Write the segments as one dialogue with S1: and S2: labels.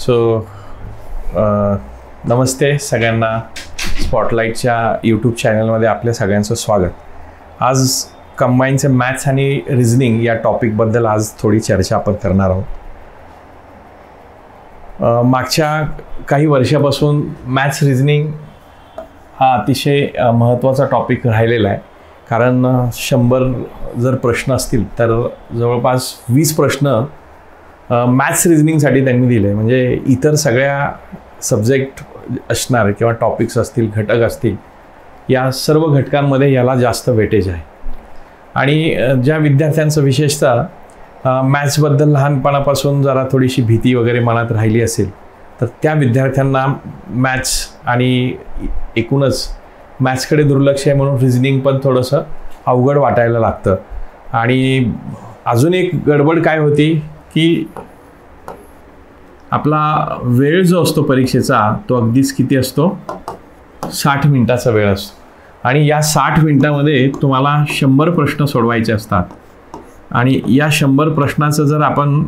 S1: So नमस्ते सगळ्यांना, स्पॉटलाईटच्या YouTube चॅनलमध्ये आपल्या सगळ्यांचं स्वागत. आज कंबाईनचे मॅथ्स आणि रिझनिंग या टॉपिकबद्दल आज थोडी चर्चा आपण करणार आहोत. मागच्या काही वर्षापासून मॅथ्स रिझनिंग हा अतिशय महत्त्वाचा टॉपिक राहिलेला आहे. कारण 100 जर प्रश्न असतील तर जवळपास 20 प्रश्न मॅथ्स रिझनिंगसाठी त्यांनी दिले. म्हणजे इतर सगळ्या सब्जेक्ट असणार किंवा टॉपिक्स असतील, घटक असतील, या सर्व घटकांमध्ये याला जास्त वेटेज आहे. आणि ज्या विद्यार्थ्यांचं विशेषतः मॅथ्सबद्दल लहानपणापासून जरा थोडीशी भीती वगैरे मनात राहिली असेल तर त्या विद्यार्थ्यांना मॅथ्स आणि एकूणच मॅथ्सकडे दुर्लक्ष आहे म्हणून रिझनिंग पण थोडंसं अवघड वाटायला लागतं. आणि अजून एक गडबड काय होती की आपला वेळ जो असतो परीक्षेचा तो अगदीच किती असतो, 60 मिनिटाचा वेळ असतो. आणि या 60 मिनिटामध्ये तुम्हाला 100 प्रश्न सोडवायचे असतात. आणि या 100 प्रश्नाचं जर आपण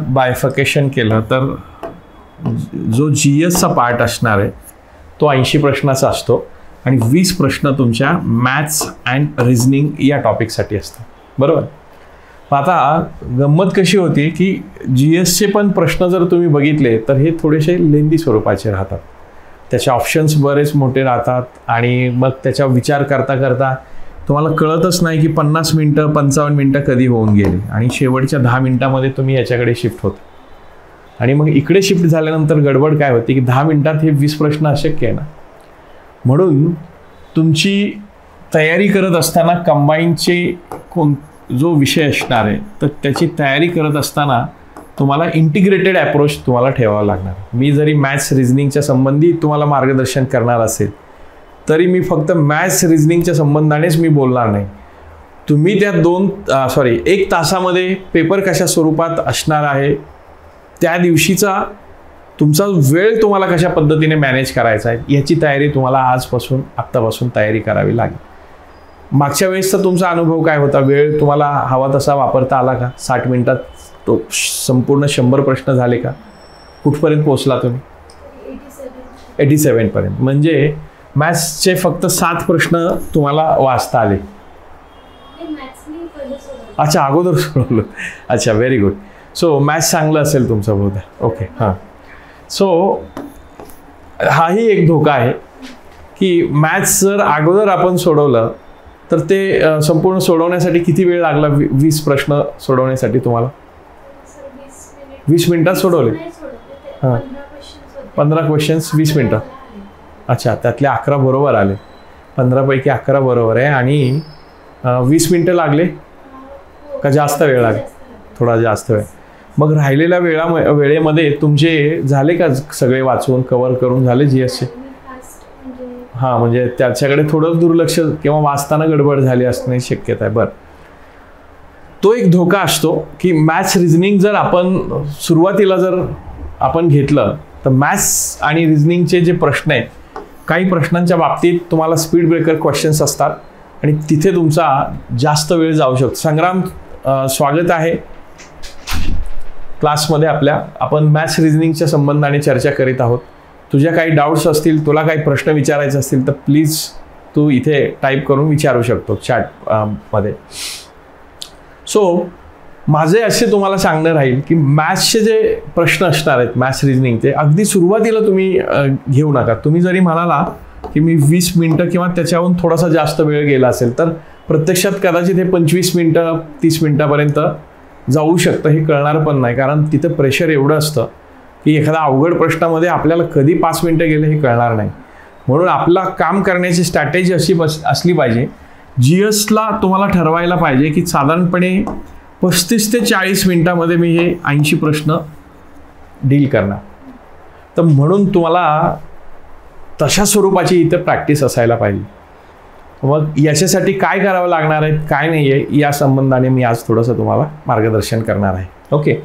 S1: बायफिकेशन केलं तर जो GSचा पार्ट असणार आहे तो 80 प्रश्नाचा असतो आणि 20 प्रश्न तुमच्या मॅथ्स अँड रिझनिंग या टॉपिकसाठी असतात, बरोबर. आता गंमत कशी होती की GSचे पण प्रश्न जर तुम्ही बघितले तर हे थोडेसे लेंदी स्वरूपाचे राहतात. त्याचे ऑप्शन्स बरेच मोठे राहतात आणि मग त्याचा विचार करता करता तुम्हाला कळतच नाही की 50 मिनटं 55 मिनटं कधी होऊन गेले आणि शेवटच्या 10 मिनटामध्ये तुम्ही याच्याकडे शिफ्ट होता. आणि मग इकडे शिफ्ट झाल्यानंतर गडबड काय होती की 10 मिनटात हे 20 प्रश्न अशक्य आहे ना. म्हणून तुमची तयारी करत असताना कंबाईनचे जो विषय असणार आहे तर त्याची तयारी करत असताना तुम्हाला इंटिग्रेटेड अप्रोच तुम्हाला ठेवावा लागणार. मी जरी मॅथ्स रिझनिंगच्या संबंधी तुम्हाला मार्गदर्शन करणार असेल तरी मी फक्त मॅथ्स रिझनिंगच्या संबंधानेच मी बोलणार नाही. तुम्ही त्या 1 तासामध्ये पेपर कशा स्वरूपात असणार आहे, त्या दिवशीचा तुमचा वेळ तुम्हाला कशा पद्धतीने मॅनेज करायचा आहे याची तयारी तुम्हाला आत्तापासून तयारी करावी लागेल. मागच्या वेळेसचा तुमचा अनुभव काय होता? वेळ तुम्हाला हवा तसा वापरता आला का? 60 मिनिटात तो संपूर्ण 100 प्रश्न झाले का? कुठपर्यंत पोहोचला तुम्ही? 87 पर्यंत. म्हणजे मॅथ्सचे फक्त 7 प्रश्न तुम्हाला वाचता आले. अच्छा, अगोदर सोडवलं. अच्छा, व्हेरी गुड. सो मॅथ्स चांगलं असेल तुमचं बहुधा. ओके, हां. सो हाही एक धोका आहे की मॅथ्स जर अगोदर आपण सोडवलं तर ते संपूर्ण सोडवण्यासाठी किती वेळ लागला? 20 प्रश्न सोडवण्यासाठी तुम्हाला 20 मिनिटात सोडवले? हां, 15 क्वेश्चन्स 20 मिनिटं. अच्छा, त्यातले 11 बरोबर आले. 15 पैकी 11 बरोबर आहे. आणि 20 मिनिटं लागले का जास्त वेळ लागला? थोडा जास्त वेळ. मग राहिलेल्या वेळेमध्ये तुमचे झाले का सगळे वाचून कव्हर करून झाले GSचे? हां, म्हणजे त्याच्याकडे थोडं दुर्लक्ष किंवा वाचताना गडबड झाली असण्याची शक्यता आहे. बरं, तो एक धोका असतो की मॅथ्स रिझनिंग जर आपण सुरुवातीला आपण घेतलं तर मॅथ्स आणि रिझनिंगचे जे प्रश्न आहेत, काही प्रश्नांच्या बाबतीत तुम्हाला स्पीड ब्रेकर क्वेश्चन्स असतात आणि तिथे तुमचा जास्त वेळ जाऊ शकतो. संग्राम, स्वागत आहे क्लासमध्ये आपल्या. आपण मॅथ्स रिझनिंगच्या संबंधाने चर्चा करीत आहोत. तुझ्या काही डाऊट्स असतील, तुला काही प्रश्न विचारायचे असतील तर प्लीज तू इथे टाईप करून विचारू शकतो चॅटमध्ये. सो माझे असे तुम्हाला सांगणं राहील की मॅथ्सचे जे प्रश्न असणार आहेत मॅथ्स रिझनिंगचे, अगदी सुरुवातीला तुम्ही घेऊ नका. तुम्ही जरी म्हणाला की मी 20 मिनटं किंवा त्याच्याहून थोडासा जास्त वेळ गेला असेल तर प्रत्यक्षात कदाचित हे 25 मिनटं 30 मिनटापर्यंत जाऊ शकतं. हे कळणार पण नाही, कारण तिथं प्रेशर एवढं असतं की एखाद्या अवघड प्रश्नामध्ये आपल्याला कधी 5 मिनटं गेले हे कळणार नाही. म्हणून आपला काम करण्याची स्ट्रॅटेजी अशी असली पाहिजे. GSला तुम्हाला ठरवायला पाहिजे की साधारणपणे 35 ते 40 मिनटामध्ये मी हे 80 प्रश्न डील करणार. तर म्हणून तुम्हाला तशा स्वरूपाची इथं प्रॅक्टिस असायला पाहिजे. मग याच्यासाठी काय करावं लागणार आहे, काय नाही आहे, या संबंधाने मी आज थोडंसं तुम्हाला मार्गदर्शन करणार आहे. ओके.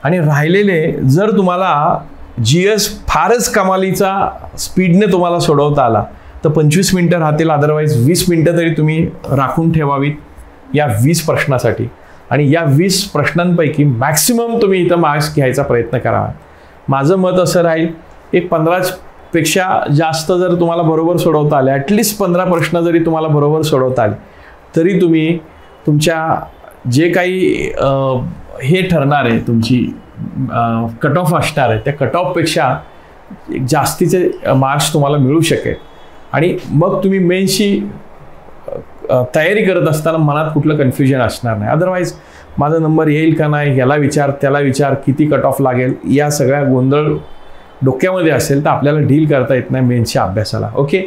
S1: आणि राहिलेले जर तुम्हाला GS फारच कमालीचा स्पीडने तुम्हाला सोडवता आला तर 25 मिनटं राहतील. अदरवाईज 20 मिनटं तरी तुम्ही राखून ठेवावीत या 20 प्रश्नासाठी. आणि या 20 प्रश्नांपैकी मॅक्सिमम तुम्ही इथं मार्क्स घ्यायचा प्रयत्न करा. माझं मत असं राहील, एक 15पेक्षा जास्त जर तुम्हाला बरोबर सोडवता आले, ॲटलिस्ट 15 प्रश्न जरी तुम्हाला बरोबर सोडवता आले, तरी तुम्ही तुमच्या जे काही हे ठरणार आहे, तुमची कट ऑफ असणार आहे, त्या कट ऑफपेक्षा जास्तीचे मार्क्स तुम्हाला मिळू शकेल. आणि मग तुम्ही मेन्सची तयारी करत असताना मनात कुठलं कन्फ्युजन असणार नाही. अदरवाईज माझा नंबर येईल का नाही, याला विचार त्याला विचार, किती कट ऑफ लागेल, या सगळ्या गोंधळ डोक्यामध्ये असेल तर आपल्याला डील करता येत नाही मेन्सच्या अभ्यासाला. ओके,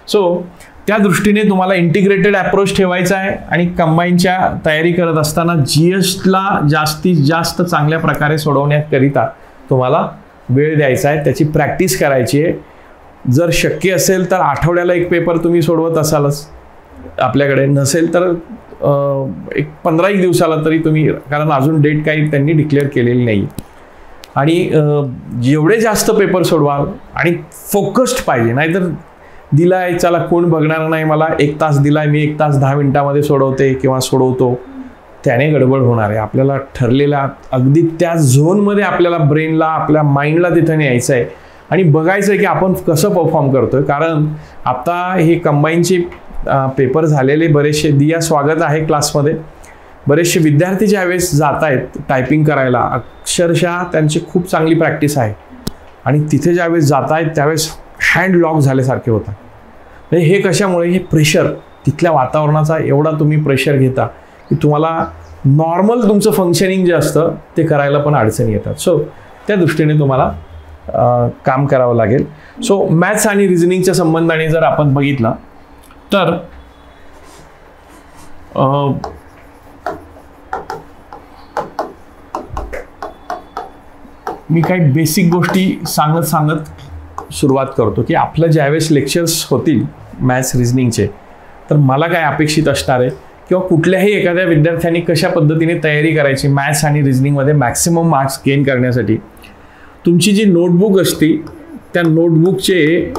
S1: सो त्या दृष्टीने तुम्हाला इंटिग्रेटेड अप्रोच ठेवायचा आहे आणि कंबाईनच्या तयारी करत असताना GSला जास्तीत जास्त चांगल्या प्रकारे सोडवण्याकरिता तुम्हाला वेळ द्यायचा आहे, त्याची प्रॅक्टिस करायची आहे. जर शक्य असेल तर आठवड्याला एक पेपर तुम्ही सोडवत असालच, आपल्याकडे नसेल तर एक 15 दिवसाला तरी तुम्ही, कारण अजून डेट काही त्यांनी डिक्लेअर केलेली नाही. आणि जेवढे जास्त पेपर सोडवाल आणि फोकस्ड पाहिजे, नाहीतर दिलाय चला कोण बघणार नाही, मला 1 तास दिलाय, मी 1 तास 10 मिनिटामध्ये सोडवते किंवा सोडवतो, त्याने गडबड होणार आहे. आपल्याला ठरलेल्या अगदी त्या झोनमध्ये आपल्याला ब्रेनला, आपल्या माइंडला तिथं न्यायचं आहे आणि बघायचं आहे की आपण कसं परफॉर्म करतोय. कारण आता हे कंबाईनचे पेपर झालेले बरेचसे, दिया स्वागत आहे क्लासमध्ये, बरेचसे विद्यार्थी ज्यावेळेस जात आहेत टायपिंग करायला, अक्षरशः त्यांची खूप चांगली प्रॅक्टिस आहे आणि तिथे ज्यावेळेस जात आहेत त्यावेळेस हँड लॉक झाल्यासारखे होतात. म्हणजे हे कशामुळे, हे प्रेशर, तिथल्या वातावरणाचा एवढा तुम्ही प्रेशर घेता की तुम्हाला नॉर्मल तुमचं फंक्शनिंग जे असतं ते करायला पण अडचणी येतात. सो त्या दृष्टीने तुम्हाला काम करावं लागेल. सो मॅथ्स आणि रिझनिंगच्या संबंधाने जर आपण बघितलं तर मी काही बेसिक गोष्टी सांगत सुरुवात करतो की आपलं ज्यावेळेस लेक्चर्स होतील मॅथ्स रिझनिंगचे, तर मला काय अपेक्षित असणार आहे किंवा कुठल्याही एखाद्या विद्यार्थ्यांनी कशा पद्धतीने तयारी करायची मॅथ्स आणि रिझनिंगमध्ये मॅक्सिमम मार्क्स गेन करण्यासाठी. तुमची जी नोटबुक असते त्या नोटबुकचे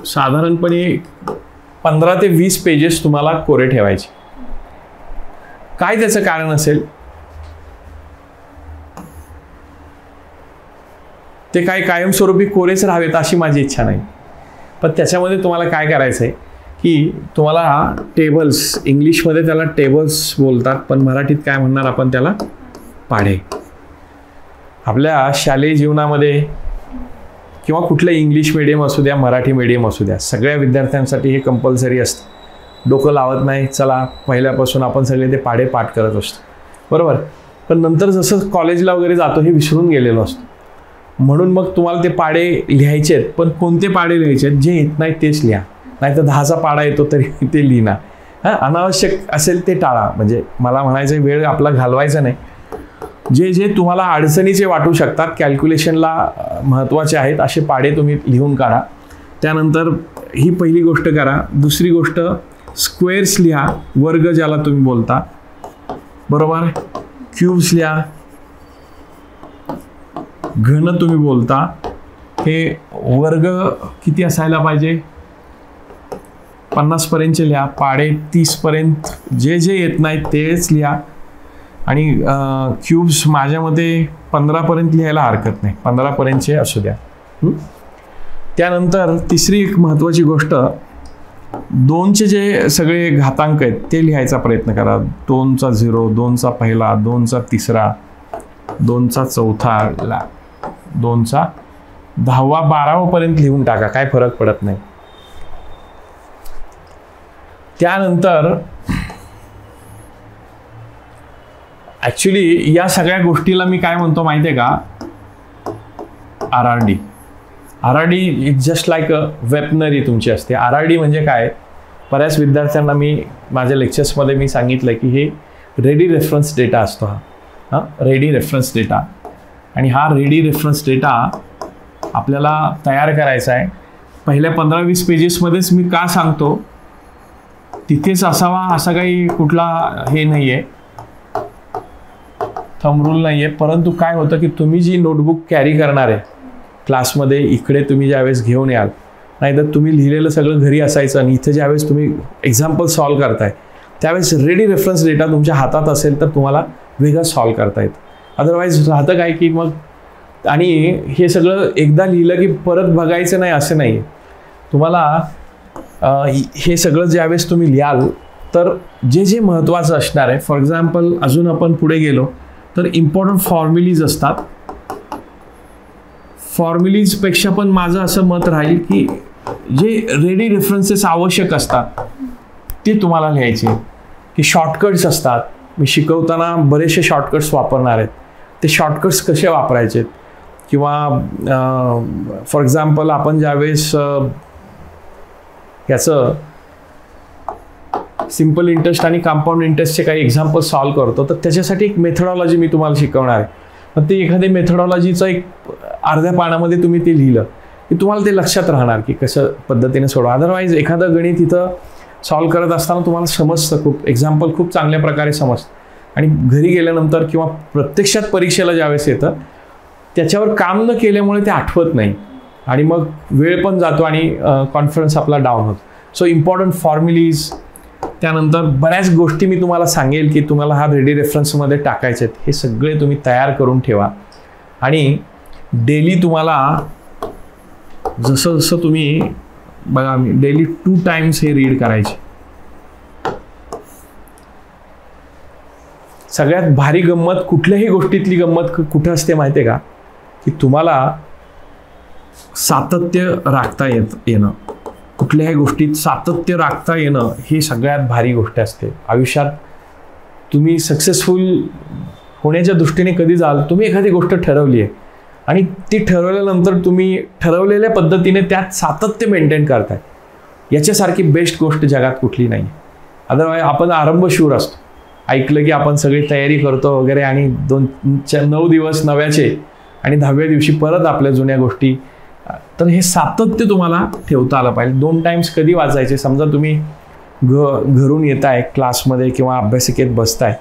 S1: साधारणपणे 15 ते 20 पेजेस तुम्हाला कोरे ठेवायचे. काय त्याचं कारण असेल, ते काय कायमस्वरूपी कोरेच राहावेत अशी माझी इच्छा नाही, पण त्याच्यामध्ये तुम्हाला काय करायचं आहे की तुम्हाला टेबल्स, इंग्लिशमध्ये त्याला टेबल्स बोलतात, पण मराठीत काय म्हणणार आपण त्याला, पाढे. आपल्या शालेय जीवनामध्ये किंवा कुठलं इंग्लिश मीडियम असू द्या, मराठी मीडियम असू द्या, सगळ्या विद्यार्थ्यांसाठी हे कंपल्सरी असतं. डोकं लावत नाही, चला पहिल्यापासून आपण सगळे ते पाढे पाठ करत असतो, बरोबर. पण नंतर जसं कॉलेजला वगैरे जातो हे विसरून गेलेलो असतो. म्हणून मग तुम्हाला ते पाढे लिहायचे आहेत, पण कोणते पाढे लिहायचे आहेत, जे येत नाही तेच लिहा, नाहीतर 10चा पाढा येतो तरी ते लिहिना. अनावश्यक असेल ते टाळा. म्हणजे मला म्हणायचं वेळ आपला घालवायचा नाही. जे जे तुम्हाला अडचणीचे वाटू शकतात, कॅल्क्युलेशनला महत्त्वाचे आहेत असे पाढे तुम्ही लिहून काढा. त्यानंतर ही पहिली गोष्ट करा. दुसरी गोष्ट, स्क्वेअर्स लिहा, वर्ग ज्याला तुम्ही बोलता, बरोबर. क्यूब्स लिहा, घन तुम्ही बोलता. हे वर्ग किती असायला पाहिजे, 50 पर्यंतचे लिहा. पाढे 30 पर्यंत, जे जे येत नाही तेच लिहा. आणि क्यूब्स माझ्यामध्ये 15 पर्यंत लिहायला हरकत नाही, 15 पर्यंतचे असू द्या. त्यानंतर तिसरी एक महत्त्वाची गोष्ट, 2चे जे सगळे घातांक आहेत ते लिहायचा प्रयत्न करा. 2चा 0, 2चा पहिला, 2चा तिसरा, 2चा चौथा, 2चा 10वा, 12वा पर्यंत लिहून टाका, काय फरक पडत नाही. त्यानंतर ॲक्च्युली या सगळ्या गोष्टीला मी काय म्हणतो माहिती आहे का, RRD. RRD is just like a weaponry तुमची असते. RRD म्हणजे काय, बऱ्याच विद्यार्थ्यांना मी माझ्या लेक्चर्समध्ये मी सांगितलं की हे रेडी रेफरन्स डेटा असतो. हा रेडी रेफरन्स डेटा. आणि हा रेडी रेफरन्स डेटा आपल्याला तयार करायचा आहे. पहिल्या 15-20 पेजेसमध्येच मी का सांगतो, तिथेच असावा असा काही कुठला हे नाही आहे, थंब रूल नाही आहे. परंतु काय होतं की तुम्ही जी नोटबुक कॅरी करणार आहे क्लासमध्ये, इकडे तुम्ही ज्यावेळेस घेऊन याल, नाहीतर तुम्ही लिहिलेलं सगळं घरी असायचं आणि इथे ज्यावेळेस तुम्ही एक्झाम्पल सॉल्व करताय त्यावेळेस रेडी रेफरन्स डेटा तुमच्या हातात असेल तर तुम्हाला वेगळं सॉल्व करता येतं. अदरवाईज राहतं काय की मग, आणि हे सगळं एकदा लिहिलं की परत बघायचं नाही असं नाही. तुम्हाला हे सगळं ज्यावेळेस तुम्ही लिहाल तर जे जे महत्त्वाचं असणार आहे, फॉर एक्झाम्पल अजून आपण पुढे गेलो तर इम्पॉर्टंट फॉर्म्युलीज असतात. फॉर्म्युलीजपेक्षा पण माझं असं मत राहील की जे रेडी रेफरन्सेस आवश्यक असतात ते तुम्हाला लिहायचे. की शॉर्टकट्स असतात, मी शिकवताना बरेचसे शॉर्टकट्स वापरणार आहेत, ते शॉर्टकट्स कसे वापरायचे. किंवा फॉर एक्झाम्पल आपण ज्यावेळेस याचं सिम्पल इंटरेस्ट आणि कंपाऊंड इंटरेस्टचे काही एक्झाम्पल सॉल्व करतो तर त्याच्यासाठी एक मेथडॉलॉजी मी तुम्हाला शिकवणार आहे. मग ते एखादी मेथडॉलॉजीचं एक अर्ध्या पानामध्ये तुम्ही ते लिहिलं की तुम्हाला ते लक्षात राहणार की कसं पद्धतीने सोडवा. अदरवाईज एखादं गणित इथं सॉल्व करत असताना तुम्हाला समजतं, खूप एक्झाम्पल खूप चांगल्या प्रकारे समजतं, आणि घरी गेल्यानंतर किंवा प्रत्यक्षात परीक्षेला ज्यावेळेस येतं त्याच्यावर काम न केल्यामुळे ते आठवत नाही आणि मग वेळ पण जातो आणि कॉन्फिडन्स आपला डाऊन होतो. सो इम्पॉर्टंट फॉर्म्युलीज, त्यानंतर बऱ्याच गोष्टी मी तुम्हाला सांगेल की तुम्हाला हा रेडी रेफरन्समध्ये टाकायचे आहेत, हे सगळे तुम्ही तयार करून ठेवा. आणि डेली तुम्हाला जसं जसं तुम्ही बघा, मी डेली 2 टाइम्स हे रीड करायचे. सगळ्यात भारी गंमत, कुठल्याही गोष्टीतली गंमत कुठं असते माहिती आहे का, की तुम्हाला सातत्य राखता येणं. कुठल्याही गोष्टीत सातत्य राखता येणं ही सगळ्यात भारी गोष्ट असते आयुष्यात. तुम्ही सक्सेसफुल होण्याच्या दृष्टीने कधी जाल, तुम्ही एखादी गोष्ट ठरवली आहे आणि ती ठरवल्यानंतर तुम्ही ठरवलेल्या पद्धतीने त्यात सातत्य मेंटेन करताय, याच्यासारखी बेस्ट गोष्ट जगात कुठली नाही. अदरवाईज आपण आरंभशूर असतो, ऐकलं की आपण सगळी तयारी करतो वगैरे आणि 9 दिवस नव्याचे आणि 10व्या दिवशी परत आपल्या जुन्या गोष्टी. तर हे सातत्य तुम्हाला ठेवता आलं पाहिजे. 2 टाइम्स कधी वाचायचे, समजा तुम्ही घरून येताय क्लासमध्ये किंवा अभ्यासिकेत बसताय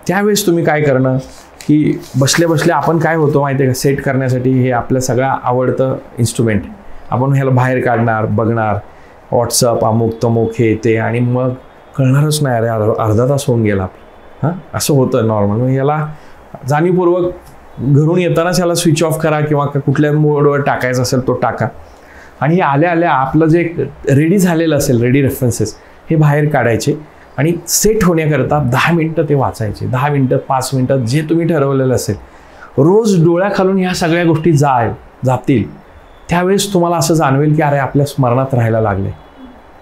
S1: त्यावेळेस तुम्ही काय करणं की बसल्या बसल्या आपण काय होतो माहिती आहे का, सेट करण्यासाठी हे आपलं सगळं आवडतं इन्स्ट्रुमेंट, आपण ह्याला बाहेर काढणार, बघणार व्हॉट्सअप अमुक तमुक हे ते, आणि मग कळणारच नाही, अरे अर्धा तास होऊन गेला. हां, असं होतं नॉर्मल. मग याला जाणीवपूर्वक घरून येतानाच याला स्विच ऑफ करा किंवा कुठल्या मोडवर टाकायचा असेल तो टाका. आणि हे आल्या आल्या आपलं जे रेडी झालेलं असेल, रेडी रेफरन्सेस हे बाहेर काढायचे आणि सेट होण्याकरता 10 मिनटं ते वाचायचे. 10 मिनटं 5 मिनटं जे तुम्ही ठरवलेलं असेल, रोज डोळ्याखालून ह्या सगळ्या गोष्टी जातील. त्यावेळेस तुम्हाला असं जाणवेल की अरे आपल्या स्मरणात राहायला लागले,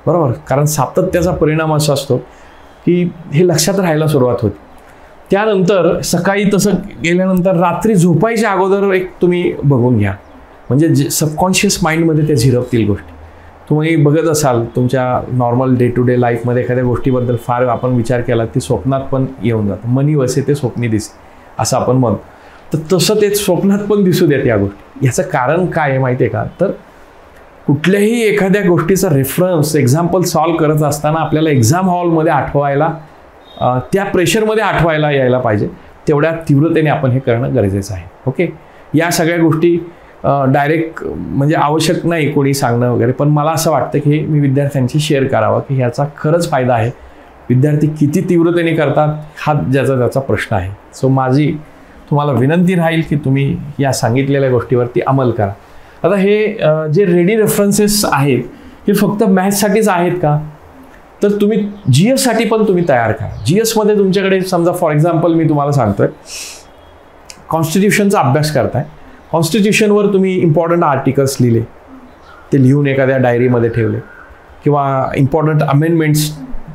S1: बरोबर. कारण सातत्याचा परिणाम असा असतो की हे लक्षात राहायला सुरुवात होते. त्यानंतर सकाळी तसं गेल्यानंतर रात्री झोपायच्या अगोदर एक तुम्ही बघून घ्या, म्हणजे जे सबकॉन्शियस माइंडमध्ये त्या झिरपतील गोष्टी. तुम्ही बघत असाल तुमच्या नॉर्मल डे टू डे लाईफमध्ये एखाद्या गोष्टीबद्दल फार आपण विचार केला ती स्वप्नात पण येऊन जातं. मनी वसे ते स्वप्नी दिसे असं आपण म्हणतो. तर तसं ते स्वप्नात पण दिसू देत या गोष्टी. याचं कारण काय आहे माहिती आहे का, तर कुठल्याही एखाद्या गोष्टीचा रेफरन्स एक्झाम्पल सॉल्व करत असताना आपल्याला एक्झाम हॉलमध्ये आठवायला, त्या प्रेशरमध्ये आठवायला यायला पाहिजे, तेवढ्या तीव्रतेने आपण हे करणं गरजेचं आहे. ओके, या सगळ्या गोष्टी डायरेक्ट म्हणजे आवश्यक नाही कोणी सांगणं वगैरे, पण मला असं वाटतं की हे मी विद्यार्थ्यांशी शेअर करावं की ह्याचा खरंच फायदा आहे. विद्यार्थी किती तीव्रतेने करतात हा त्याचा प्रश्न आहे. सो माझी तुम्हाला विनंती राहील की तुम्ही या सांगितलेल्या गोष्टीवरती अंमल करा. आता हे जे रेडी रेफरन्सेस आहेत हे फक्त मॅथ्ससाठीच आहेत का, तर तुम्ही GS साठी पण तुम्ही तयार करा. GS मध्ये तुमच्याकडे समजा फॉर एक्झाम्पल मी तुम्हाला सांगतोय, कॉन्स्टिट्यूशनचा अभ्यास करताय, कॉन्स्टिट्यूशनवर तुम्ही इम्पॉर्टंट आर्टिकल्स लिहिले, ते लिहून एखाद्या डायरीमध्ये ठेवले, किंवा इम्पॉर्टंट अमेंडमेंट्स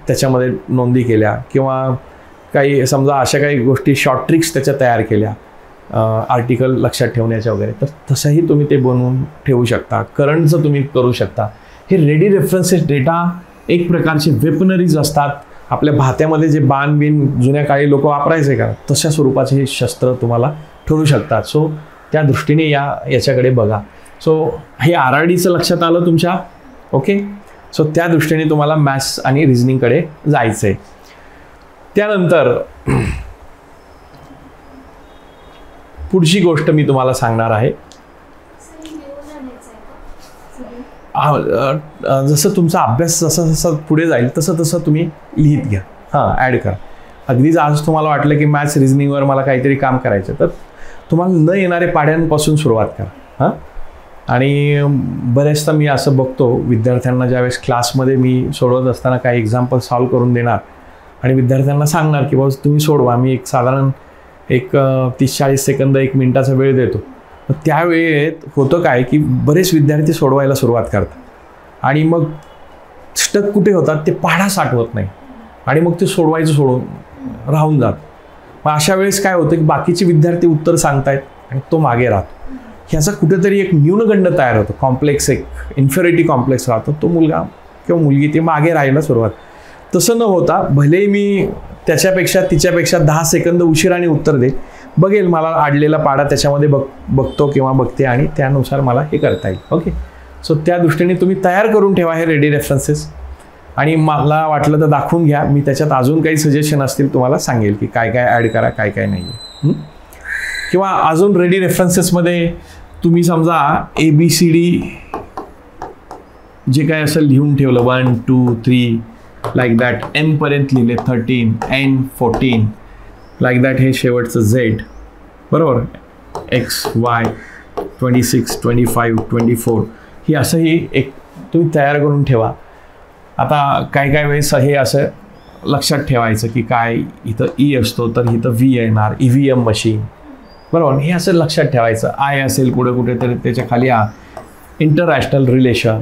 S1: त्याच्यामध्ये नोंदी केल्या, किंवा काही समजा अशा काही गोष्टी शॉर्ट ट्रिक्स त्याच्या तयार केल्या आर्टिकल लक्षात ठेवण्याच्या वगैरे, तर तसंही तुम्ही ते बनवून ठेवू शकता. करंटचं तुम्ही करू शकता. हे रेडी रेफरन्सेस डेटा एक प्रकारचे वेपनरीज असतात. आपल्या भात्यामध्ये जे बाण बिन जुन्या काळी लोक वापरायचे का, तशा स्वरूपाचे हे शस्त्र तुम्हाला ठरू शकतात. सो त्या दृष्टीने याच्याकडे बघा. सो हे RRDचं लक्षात आलं तुमच्या. ओके, सो त्या दृष्टीने तुम्हाला मॅथ्स आणि रिझनिंगकडे जायचं आहे. त्यानंतर पुढची गोष्ट मी तुम्हाला सांगणार आहे. जसं तुमचा अभ्यास जसा जसा पुढे जाईल तसं तसं तुम्ही लिहित घ्या. हां ॲड करा. अगदीच आज तुम्हाला वाटलं की मॅथ्स रिझनिंगवर मला काहीतरी काम करायचं, तर तुम्हाला न येणारे पाड्यांपासून सुरुवात करा. हां, आणि बऱ्याचदा मी असं बघतो विद्यार्थ्यांना, ज्यावेळेस क्लासमध्ये मी सोडवत असताना काही एक्झाम्पल सॉल्व करून देणार आणि विद्यार्थ्यांना सांगणार की बाबा तुम्ही सोडवा, मी एक साधारण 30-40 सेकंद 1 मिनिटाचा वेळ देतो. मग त्यावेळेत होतं काय की बरेच विद्यार्थी सोडवायला सुरुवात करतात आणि मग स्टक कुठे होतात, ते पाढा साठवत नाही आणि मग ते सोडवायचं सोडून राहून जात. मग अशा वेळेस काय होतं की बाकीचे विद्यार्थी उत्तर सांगतायत आणि तो मागे राहतो. ह्याचा कुठेतरी एक न्यूनगंड तयार होतो, कॉम्प्लेक्स, एक इन्फेरिटी कॉम्प्लेक्स राहतो. तो मुलगा किंवा मुलगी ते मागे राहायला सुरुवात. तसं न होता भलेही मी त्याच्यापेक्षा तिच्यापेक्षा 10 सेकंद उशिराने उत्तर दे, बघेल मला आडलेला पाडा त्याच्यामध्ये बघतो किंवा बघते आणि त्यानुसार मला हे करता येईल. ओके, सो त्या दृष्टीने तुम्ही तयार करून ठेवा हे रेडी रेफरन्सेस आणि मला वाटलं तर दाखवून घ्या. मी त्याच्यात अजून काही सजेशन असतील तुम्हाला सांगेल की काय काय ॲड करा, काय काय नाही आहे. किंवा अजून रेडी रेफरन्सेसमध्ये तुम्ही समजा ABCD जे काय असं लिहून ठेवलं 1 2 3 लाईक दॅट, N पर्यंत लिहिले 13 N 14 लाईक दॅट, हे शेवटचं Z बरोबर, X Y 26 25 24, ही असंही एक तुम्ही तयार करून ठेवा. आता काय वेळेस हे असं लक्षात ठेवायचं की काय इथं E असतो तर इथं V येणार, EVM मशीन बरोबर, हे असं लक्षात ठेवायचं. आय असेल पुढे कुठेतरी त्याच्या खाली इंटरनॅशनल रिलेशन.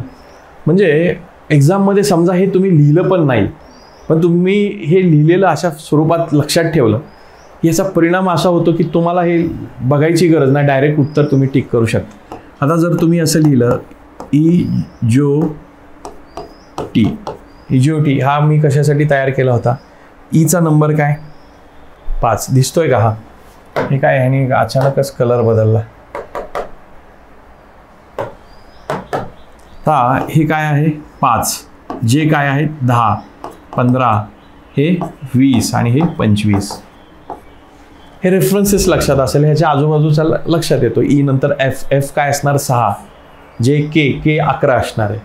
S1: म्हणजे एक्झाममध्ये समजा हे तुम्ही लिहिलं पण नाही, पण तुम्ही हे लिहिलेलं अशा स्वरूपात लक्षात ठेवलं, याचा परिणाम असा होतो की तुम्हाला हे बघायची गरज नाही, डायरेक्ट उत्तर तुम्ही टिक करू शकता. आता जर तुम्ही असं लिहिलं EJOT, हा मी कशासाठी तयार केला होता, ईचा नंबर काय 5 दिसतोय का, हा हे काय ह्याने अचानकच कलर बदलला. आता हे काय आहे 5, जे काय आहे 10 15, हे 20 आणि हे 25. हे रेफरन्सेस लक्षात असेल, ह्याच्या आजूबाजूचा लक्षात येतो. ई नंतर F काय असणार 6, जे K 11 असणार आहे,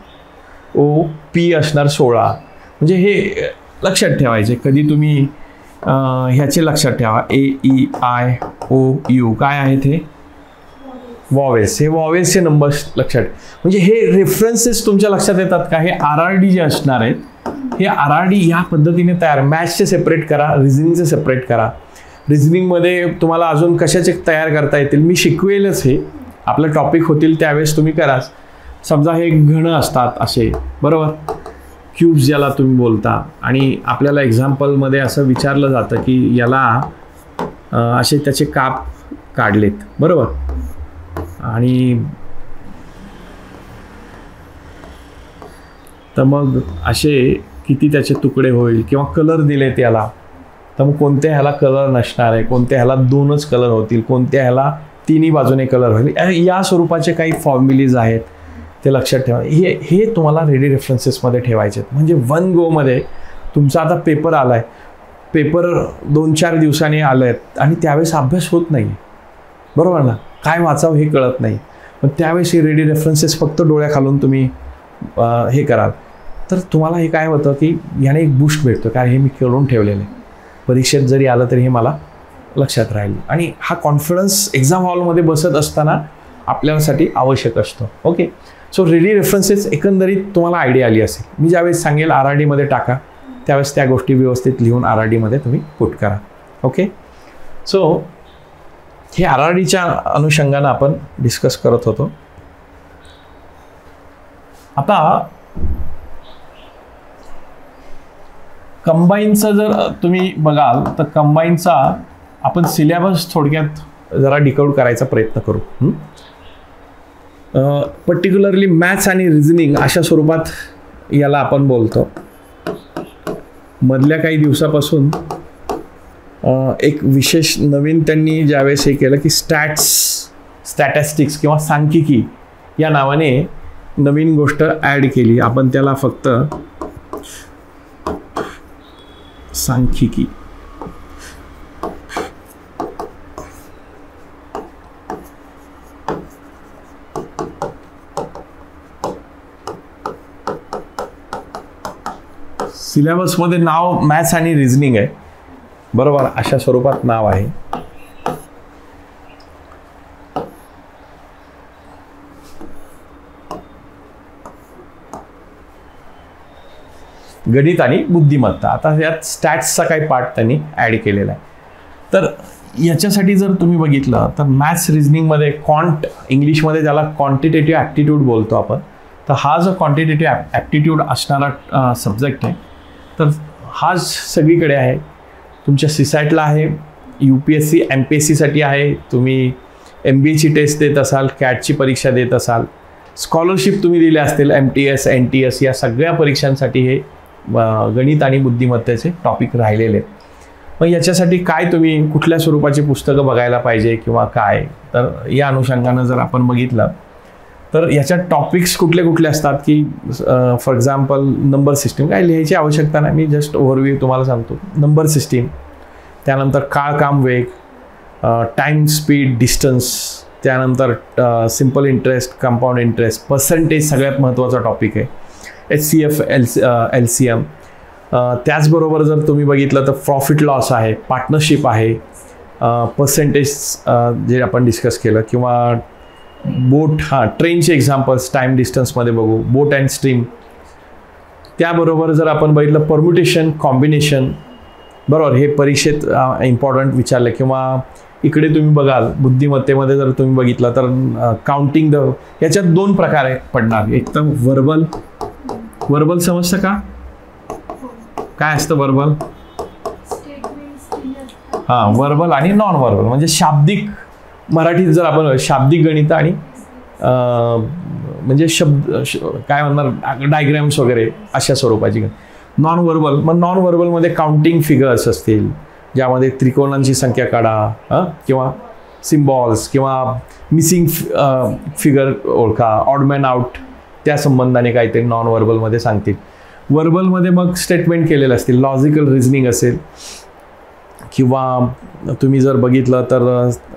S1: O P असणार 16. म्हणजे हे लक्षात ठेवायचे. कधी तुम्ही ह्याचे लक्षात ठेवा AEIOU काय आहेत हे वॉवेल्स, हे वॉवेल्सचे नंबर्स लक्षात. म्हणजे हे रेफरन्सेस तुमच्या लक्षात येतात का. हे RRD जे असणार आहेत, हे RRD या पद्धतीने तयार, मॅथ्सचे सेपरेट करा, रिझनिंगचे सेपरेट करा. रिझनिंगमध्ये तुम्हाला अजून कशाचे तयार करता येतील मी शिकवेलच. हे आपलं टॉपिक होतील त्यावेळेस तुम्ही करा. समजा हे घन असतात असे बरोबर, क्यूब्स ज्याला तुम्ही बोलता, आणि आपल्याला एक्झाम्पलमध्ये असं विचारलं जातं की याला असे त्याचे काप काढलेत बरोबर, आणि तर मग असे किती त्याचे तुकडे होईल, किंवा कलर दिलेत याला, तर मग कोणत्या ह्याला कलर नसणार आहे, कोणत्या ह्याला 2च कलर होतील, कोणत्या ह्याला 3ही बाजूने कलर होईल, या स्वरूपाचे काही फॉर्म्युलीज आहेत ते लक्षात ठेवा. हे तुम्हाला रेडी रेफरन्सेसमध्ये ठेवायचे आहेत. म्हणजे 1 गोमध्ये तुमचा आता पेपर आला आहे, पेपर 2-4 दिवसांनी आलं आहेत आणि त्यावेळेस अभ्यास होत नाही बरोबर ना, काय वाचावं हे कळत नाही. पण त्यावेळेस हे रेडी रेफरन्सेस फक्त डोळ्याखालून तुम्ही हे कराल तर तुम्हाला हे काय होतं की याने एक बूस्ट भेटतो, काय हे मी करून ठेवलेलं आहे, परीक्षेत जरी आलं तरी हे मला लक्षात राहील. आणि हा कॉन्फिडन्स एक्झाम हॉलमध्ये बसत असताना आपल्यासाठी आवश्यक असतो. ओके, सो रेडी रेफरन्सेस एकंदरीत तुम्हाला आयडिया आली असेल. मी ज्यावेळेस सांगेल RRDमध्ये टाका, त्यावेळेस त्या गोष्टी व्यवस्थित लिहून RRDमध्ये तुम्ही पुट करा. ओके, सो हे RRDच्या अनुषंगानं आपण डिस्कस करत होतो. आता कंबाईनचं जर तुम्ही बघाल तर कंबाईनचा आपण सिलेबस थोडक्यात जरा डिकोड करायचा प्रयत्न करू. पर्टिक्युलरली मॅथ्स आणि रिझनिंग अशा स्वरूपात याला आपण बोलतो. मधल्या काही दिवसापासून एक विशेष नवीन त्यांनी ज्यावेळेस हे केलं की स्टॅटिस्टिक्स किंवा सांख्यिकी या नावाने नवीन गोष्ट ॲड केली. आपण त्याला फक्त सांख्यिकी सिलेबसमध्ये नाव मॅथ्स आणि रिझनिंग आहे, बरोबर, अशा स्वरूपात नाव आहे. गणित आणि बुद्धिमत्ता. आता यात स्टॅट्सचा काही पार्ट त्यांनी ॲड केलेला आहे. तर याच्यासाठी जर तुम्ही बघितलं तर मॅथ्स रिझनिंगमध्ये इंग्लिशमध्ये ज्याला क्वांटिटेटिव्ह ॲप्टिट्यूड बोलतो आपण, तर हा जो क्वांटिटेटिव्ह ॲप्टिट्यूड असणारा सब्जेक्ट आहे, तर हा सगळीकडे आहे. तुमच्या सीसॅटला आहे, UPSC MPSCसाठी आहे, तुम्ही MBAची टेस्ट देत असाल, कॅटची परीक्षा देत असाल, स्कॉलरशिप तुम्ही दिल्या असतील, MTS NTS या सगळ्या परीक्षांसाठी हे गणित आणि बुद्धिमत्तेचे टॉपिक राहिलेले आहेत. मग याच्यासाठी काय तुम्ही कुठल्या स्वरूपाची पुस्तकं बघायला पाहिजे किंवा काय, तर या अनुषंगानं जर आपण बघितलं तर याच्यात टॉपिक्स कुठले कुठले असतात की फॉर एक्झाम्पल नंबर सिस्टीम, काय लिहायची आवश्यकता नाही, मी जस्ट ओव्हरव्ह्यू तुम्हाला सांगतो. नंबर सिस्टीम, त्यानंतर काळ काम वेग, टाईम स्पीड डिस्टन्स, त्यानंतर simple interest, compound interest, percentage सगळ्यात महत्त्वाचा टॉपिक आहे, HCF LCM. त्याचबरोबर जर तुम्ही बघितलं तर प्रॉफिट लॉस आहे, पार्टनरशिप आहे, पर्सेंटेज जे आपण डिस्कस केलं, किंवा बोट, ट्रेनचे एक्झाम्पल्स टाईम डिस्टन्समध्ये बघू, बोट अँड स्ट्रीम. त्याबरोबर जर आपण बघितलं परम्युटेशन, कॉम्बिनेशन, बरोबर, हे परीक्षेत इम्पॉर्टंट विचारलं. किंवा इकडे तुम्ही बघाल बुद्धिमत्तेमध्ये जर तुम्ही बघितलं तर काउंटिंग याच्यात 2 प्रकारे पडणार. एक तर वर्बल समजतं का, काय असतं वर्बल? वर्बल आणि नॉन वर्बल, म्हणजे शाब्दिक, मराठीत जर आपण शाब्दिक गणित आणि म्हणजे काय म्हणणार डायग्रॅम्स वगैरे अशा स्वरूपाची. नॉन वर्बल, मग नॉन वर्बलमध्ये काउंटिंग फिगर्स असतील, ज्यामध्ये त्रिकोणांची संख्या काढा, किंवा सिम्बॉल्स, किंवा मिसिंग फिगर ओळखा, ऑड मॅन आउट, त्या संबंधाने काहीतरी नॉन वर्बलमध्ये सांगतील. वर्बलमध्ये मग स्टेटमेंट केलेले असतील, लॉजिकल रिझनिंग असेल, किंवा तुम्ही जर बघितलं तर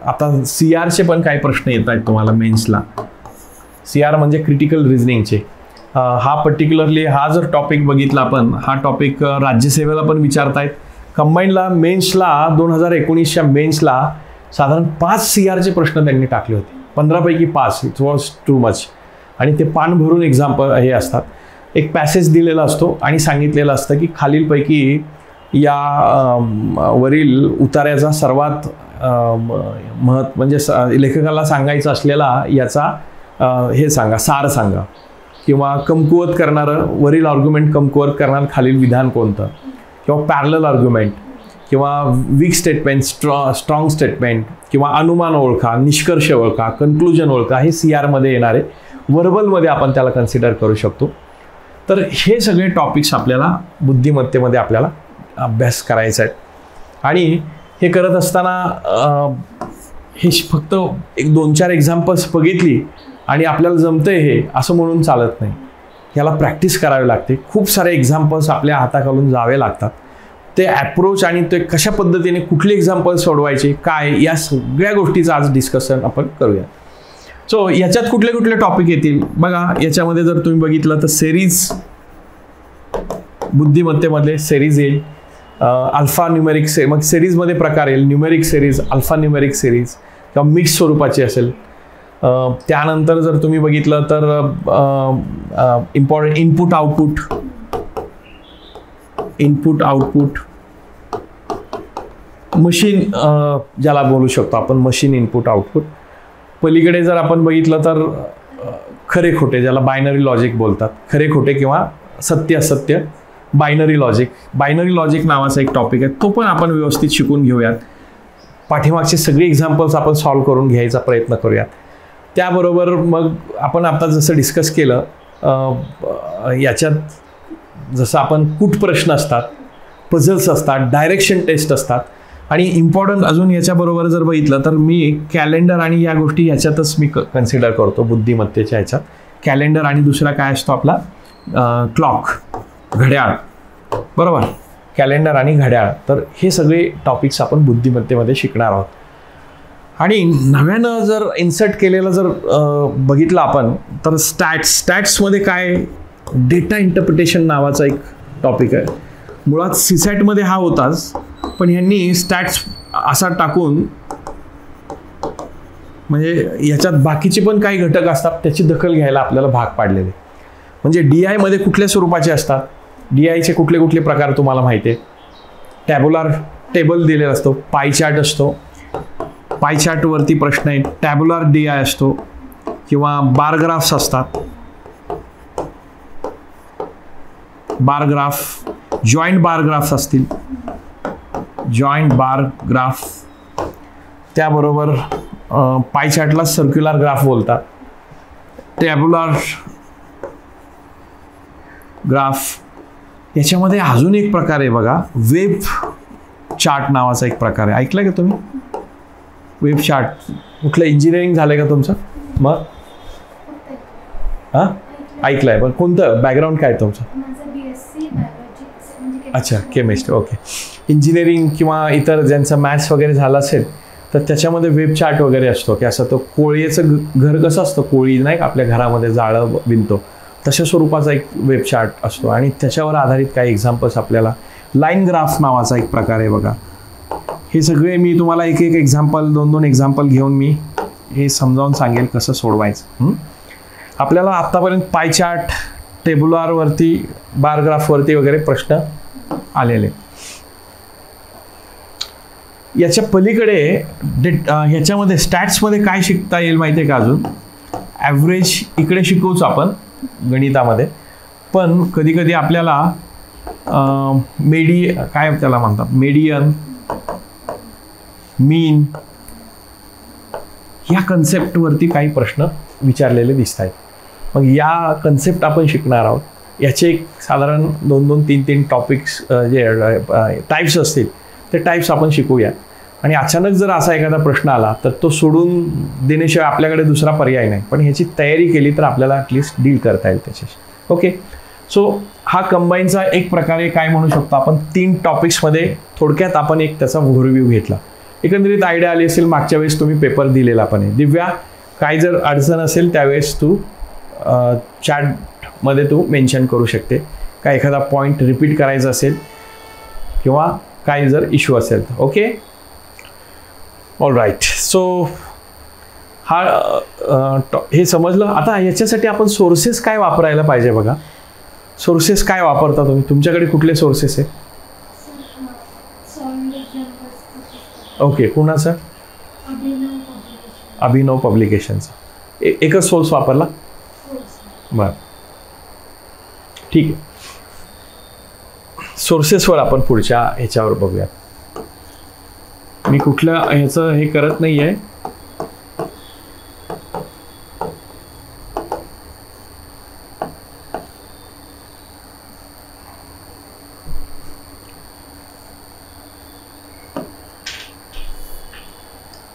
S1: आता CRचे पण काही प्रश्न येत आहेत तुम्हाला मेन्सला. CR म्हणजे क्रिटिकल रिझनिंगचे. हा पर्टिक्युलरली हा जर टॉपिक बघितला आपण, हा टॉपिक राज्यसेवेला पण विचारतायत. कंबाईनला मेन्सला 2019च्या मेन्सला साधारण 5 CRचे प्रश्न त्यांनी टाकले होते, 15 पैकी 5. It was too much. आणि ते पान भरून एक्झाम्पल हे असतात. एक पॅसेज दिलेला असतो आणि सांगितलेलं असतं की खालीलपैकी या वरील उतार्याचा सर्वात म्हणजे लेखकाला सांगायचा असलेला याचा हे सांगा, सार सांगा, किंवा कमकुवत करणारं वरील आर्ग्युमेंट कमकुवत करणारं खालील विधान कोणतं, किंवा पॅरलल आर्ग्युमेंट, किंवा वीक स्टेटमेंट, स्ट्रॉंग स्टेटमेंट, किंवा अनुमान ओळखा, निष्कर्ष ओळखा, कन्क्लुजन ओळखा, हे CRमध्ये येणारे. वर्बलमध्ये आपण त्याला कन्सिडर करू शकतो. तर हे सगळे टॉपिक्स आपल्याला बुद्धिमत्तेमध्ये आपल्याला अभ्यास करायचा आहे. आणि हे करत असताना हे फक्त एक 2-4 एक्झाम्पल्स बघितली आणि आपल्याला जमतंय हे असं म्हणून चालत नाही. याला प्रॅक्टिस करावी लागते. खूप सारे एक्झाम्पल्स आपल्या हाताखालून जावे लागतात. ते ॲप्रोच आणि ते कशा पद्धतीने कुठले एक्झाम्पल्स सोडवायचे काय, या सगळ्या गोष्टीचं आज डिस्कशन आपण करूया. सो याच्यात कुठले कुठले टॉपिक येतील बघा. याच्यामध्ये जर तुम्ही बघितलं तर सेरीज, बुद्धिमत्तेमधले सेरीज येईल, अल्फा न्यूमेरिक मग सेरीजमध्ये प्रकार येईल, numeric series, alpha numeric series, किंवा मिक्स स्वरूपाची असेल. त्यानंतर जर तुम्ही बघितलं तर इम्पॉर्टंट इनपुट आउटपुट, मशीन ज्याला बोलू शकतो आपण, मशीन इनपुट आउटपुट. पलीकडे जर आपण बघितलं तर खरे खोटे, ज्याला बायनरी लॉजिक बोलतात, खरे खोटे किंवा सत्य असत्य, बायनरी लॉजिक नावाचा एक टॉपिक आहे. तो पण आपण व्यवस्थित शिकून घेऊयात. पाठीमागचे सगळे एक्झाम्पल्स आपण सॉल्व्ह करून घ्यायचा प्रयत्न करूयात. त्याबरोबर मग आपण आता जसं डिस्कस केलं, याच्यात जसं आपण कुठ प्रश्न असतात, पझल्स असतात, डायरेक्शन टेस्ट असतात, आणि इम्पॉर्टंट अजून याच्याबरोबर जर बघितलं तर मी कॅलेंडर आणि या गोष्टी ह्याच्यातच मी कन्सिडर करतो बुद्धिमत्तेच्या ह्याच्यात. कॅलेंडर आणि दुसरा काय असतो आपला क्लॉक, घड्याळ, बरोबर, कॅलेंडर आणि घड्याळ. तर हे सगळे टॉपिक्स आपण बुद्धिमत्तेमध्ये शिकणार आहोत. आणि नव्यानं जर इन्सर्ट केलेलं जर बघितलं आपण तर स्टॅट्समध्ये काय डेटा इंटरप्रिटेशन नावाचा एक टॉपिक आहे. मुळात सीसॅटमध्ये हा होताच, पण ह्यांनी स्टॅट्स असा टाकून म्हणजे याच्यात बाकीचे पण काही घटक असतात त्याची दखल घ्यायला आपल्याला भाग पाडलेले. म्हणजे DI मध्ये कुठल्या स्वरूपाचे असतात, DIचे कुठले कुठले प्रकार तुम्हाला माहिती आहे. टॅब्युलर टेबल दिलेला असतो, पाय चार्ट असतो, पाय चार्टवरती प्रश्न आहे, टॅब्युलर DI असतो किंवा बार ग्राफ्स असतात, बार ग्राफ, जॉईंट बार ग्राफ्स असतील, जॉईंट बार ग्राफ, त्याबरोबर पाय चार्टला सर्क्युलर ग्राफ बोलतात, टॅब्युलर ग्राफ. याच्यामध्ये अजून एक प्रकार आहे बघा, वेब चार्ट नावाचा एक प्रकार आहे. ऐकलं का तुम्ही वेब चार्ट? कुठलं इंजिनिअरिंग झालंय का तुमचं? मग हां ऐकलंय, पण कोणतं बॅकग्राऊंड काय तुमचं? अच्छा, केमिस्ट. ओके. इंजिनिअरिंग किंवा इतर ज्यांचं मॅथ्स वगैरे झालं असेल तर त्याच्यामध्ये वेब चार्ट वगैरे असतो की असं तो कोळीचं घर कसं असतं, कोळी नाही का आपल्या घरामध्ये जाळं विणतो, तशा स्वरूपाचा एक वेब चार्ट असतो आणि त्याच्यावर आधारित काही एक्झाम्पल्स आपल्याला. लाईन ग्राफ नावाचा एक प्रकार आहे बघा. हे सगळे मी तुम्हाला एक एक एक्झाम्पल, 2-2 एक्झाम्पल घेऊन मी हे समजावून सांगेल कसं सोडवायचं. आपल्याला आत्तापर्यंत पाय चार्ट, टेबुलरवरती, बारग्राफवरती वगैरे प्रश्न आलेले. याच्या पलीकडे ह्याच्यामध्ये स्टॅट्समध्ये काय शिकता येईल माहिती आहे का? अजून ॲव्हरेज इकडे शिकवूच आपण गणितामध्ये, पण कधी कधी आपल्याला काय त्याला म्हणतात, मेडियन, मीन या कन्सेप्टवरती काही प्रश्न विचारलेले दिसत आहेत. मग या कन्सेप्ट आपण शिकणार आहोत. याचे एक साधारण 2-2, 3-3 टॉपिक्स जे टाईप्स असतील ते टाईप्स आपण शिकूया. आणि अचानक जर असा एखादा प्रश्न आला तर तो सोडून देण्याशिवाय आपल्याकडे दुसरा पर्याय नाही, पण ह्याची तयारी केली तर आपल्याला ॲटलिस्ट डील करता येईल त्याच्याशी. ओके. सो हा कंबाईनचा एक प्रकारे काय म्हणू शकतो आपण, 3 टॉपिक्समध्ये थोडक्यात आपण एक त्याचा ओव्हरव्ह्यू घेतला. एकंदरीत आयडिया आली असेल. मागच्या वेळेस तुम्ही पेपर दिलेला पण आहे. दिव्या, काय जर अडचण असेल त्यावेळेस तू चॅटमध्ये तू मेन्शन करू शकते. काय एखादा पॉईंट रिपीट करायचा असेल किंवा काय जर इश्यू असेल तर. Okay, all right. सो हे समजलं. आता याच्यासाठी आपण सोर्सेस काय वापरायला पाहिजे बघा. सोर्सेस काय वापरता तुम्ही? तुमच्याकडे कुठले सोर्सेस आहे? ओके, कुणाचं? अभिनव पब्लिकेशनचा. एकच सोर्स वापरला? बरं, ठीक आहे. सोर्सेसवर आपण पुढच्या ह्याच्यावर बघूया. मी कुठलं ह्याचं हे करत नाही आहे.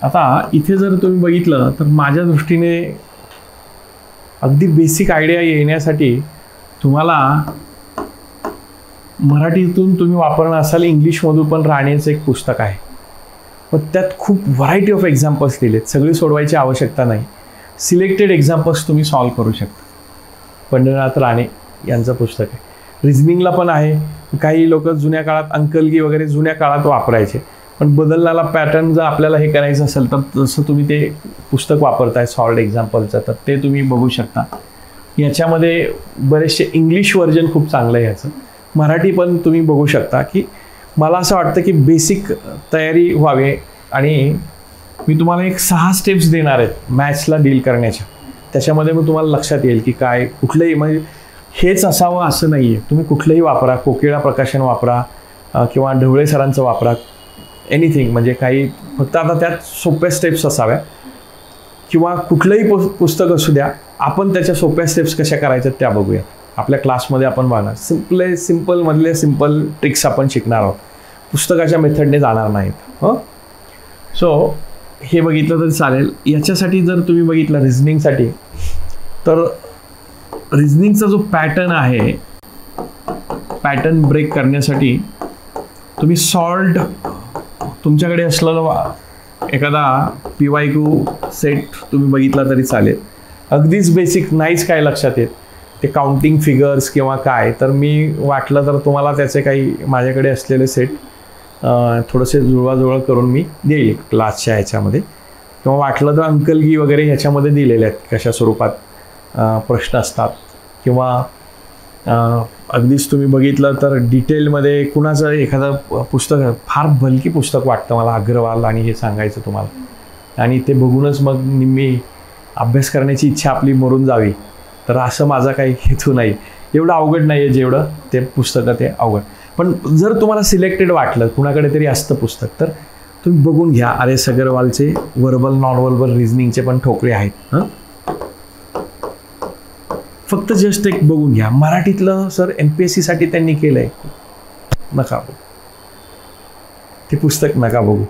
S1: आता इथे जर तुम्ही बघितलं तर माझ्या दृष्टीने अगदी बेसिक आयडिया येण्यासाठी तुम्हाला मराठीतून तुम्ही वापरणार असाल, इंग्लिशमधून पण राणेचं एक पुस्तक आहे. पण त्यात खूप व्हरायटी ऑफ एक्झाम्पल्स दिलेत. सगळी सोडवायची आवश्यकता नाही. सिलेक्टेड एक्झाम्पल्स तुम्ही सॉल्व्ह करू शकता. पंढरीनाथ राणे यांचं पुस्तक आहे. रिझनिंगला पण आहे. काही लोक जुन्या काळात अंकलगी वगैरे जुन्या काळात वापरायचे, पण बदलणारा पॅटर्न जर आपल्याला हे करायचं असेल तर जसं तुम्ही ते पुस्तक वापरताय सॉल्व्ड एक्झाम्पलचं, तर ते तुम्ही बघू शकता. याच्यामध्ये बरेचसे इंग्लिश व्हर्जन खूप चांगलं आहे ह्याचं. मराठी पण तुम्ही बघू शकता. की मला असं वाटतं की बेसिक तयारी व्हावी आणि मी तुम्हाला एक 6 स्टेप्स देणार आहेत मॅथ्सला डील करण्याच्या. त्याच्यामध्ये मग तुम्हाला लक्षात येईल की काय कुठलंही म्हणजे हेच असावं असं नाही आहे. तुम्ही कुठलंही वापरा, कोकिळा प्रकाशन वापरा किंवा ढवळे सरांचं वापरा, एनिथिंग. म्हणजे काही फक्त आता त्यात सोप्या स्टेप्स असाव्या किंवा कुठलंही पुस्तक असू द्या, आपण त्याच्या सोप्या स्टेप्स कशा करायच्या त्या बघूया. आपल्या क्लासमध्ये आपण बघणार सिम्पलमधले सिम्पल ट्रिक्स आपण शिकणार आहोत. पुस्तकाच्या मेथडने जाणार नाहीत. हो, सो हे बघितलं तरी चालेल. याच्यासाठी जर तुम्ही बघितलं रिझनिंगसाठी, तर रिझनिंगचा जो पॅटर्न आहे, पॅटर्न ब्रेक करण्यासाठी तुम्ही सॉल्व्ड तुमच्याकडे असलेलं एखादा PYQ सेट तुम्ही बघितला तरी चालेल. अगदीच बेसिक नाहीच काय लक्षात येत ते काउंटिंग फिगर्स किंवा काय, तर मी वाटलं तर तुम्हाला त्याचे काही माझ्याकडे असलेले सेट थोडेसे जुळवाजुळव करून मी देईल क्लासच्या ह्याच्यामध्ये, किंवा वाटलं तर अंकलगी वगैरे ह्याच्यामध्ये दिलेले आहेत कशा स्वरूपात प्रश्न असतात, किंवा अगदीच तुम्ही बघितलं तर डिटेलमध्ये कुणाचं एखादं पुस्तक फार भलकी पुस्तक वाटतं मला अग्रवाल आणि हे सांगायचं तुम्हाला, आणि ते बघूनच मग निम्मी अभ्यास करण्याची इच्छा आपली मरून जावी, तर असं माझा काही हेतू नाही. एवढं अवघड नाही आहे जेवढं ते पुस्तकं ते अवघड. पण जर तुम्हाला सिलेक्टेड वाटलं, कुणाकडे तरी असतं पुस्तक, तर तुम्ही बघून घ्या. आर.एस. अगरवालचे वर्बल नॉन वर्बल रिझनिंगचे पण ठोकळे आहेत. फक्त जस्ट एक बघून घ्या. मराठीतलं सर MPSCसाठी त्यांनी केलं आहे, नका बघू ते पुस्तक, नका बघू,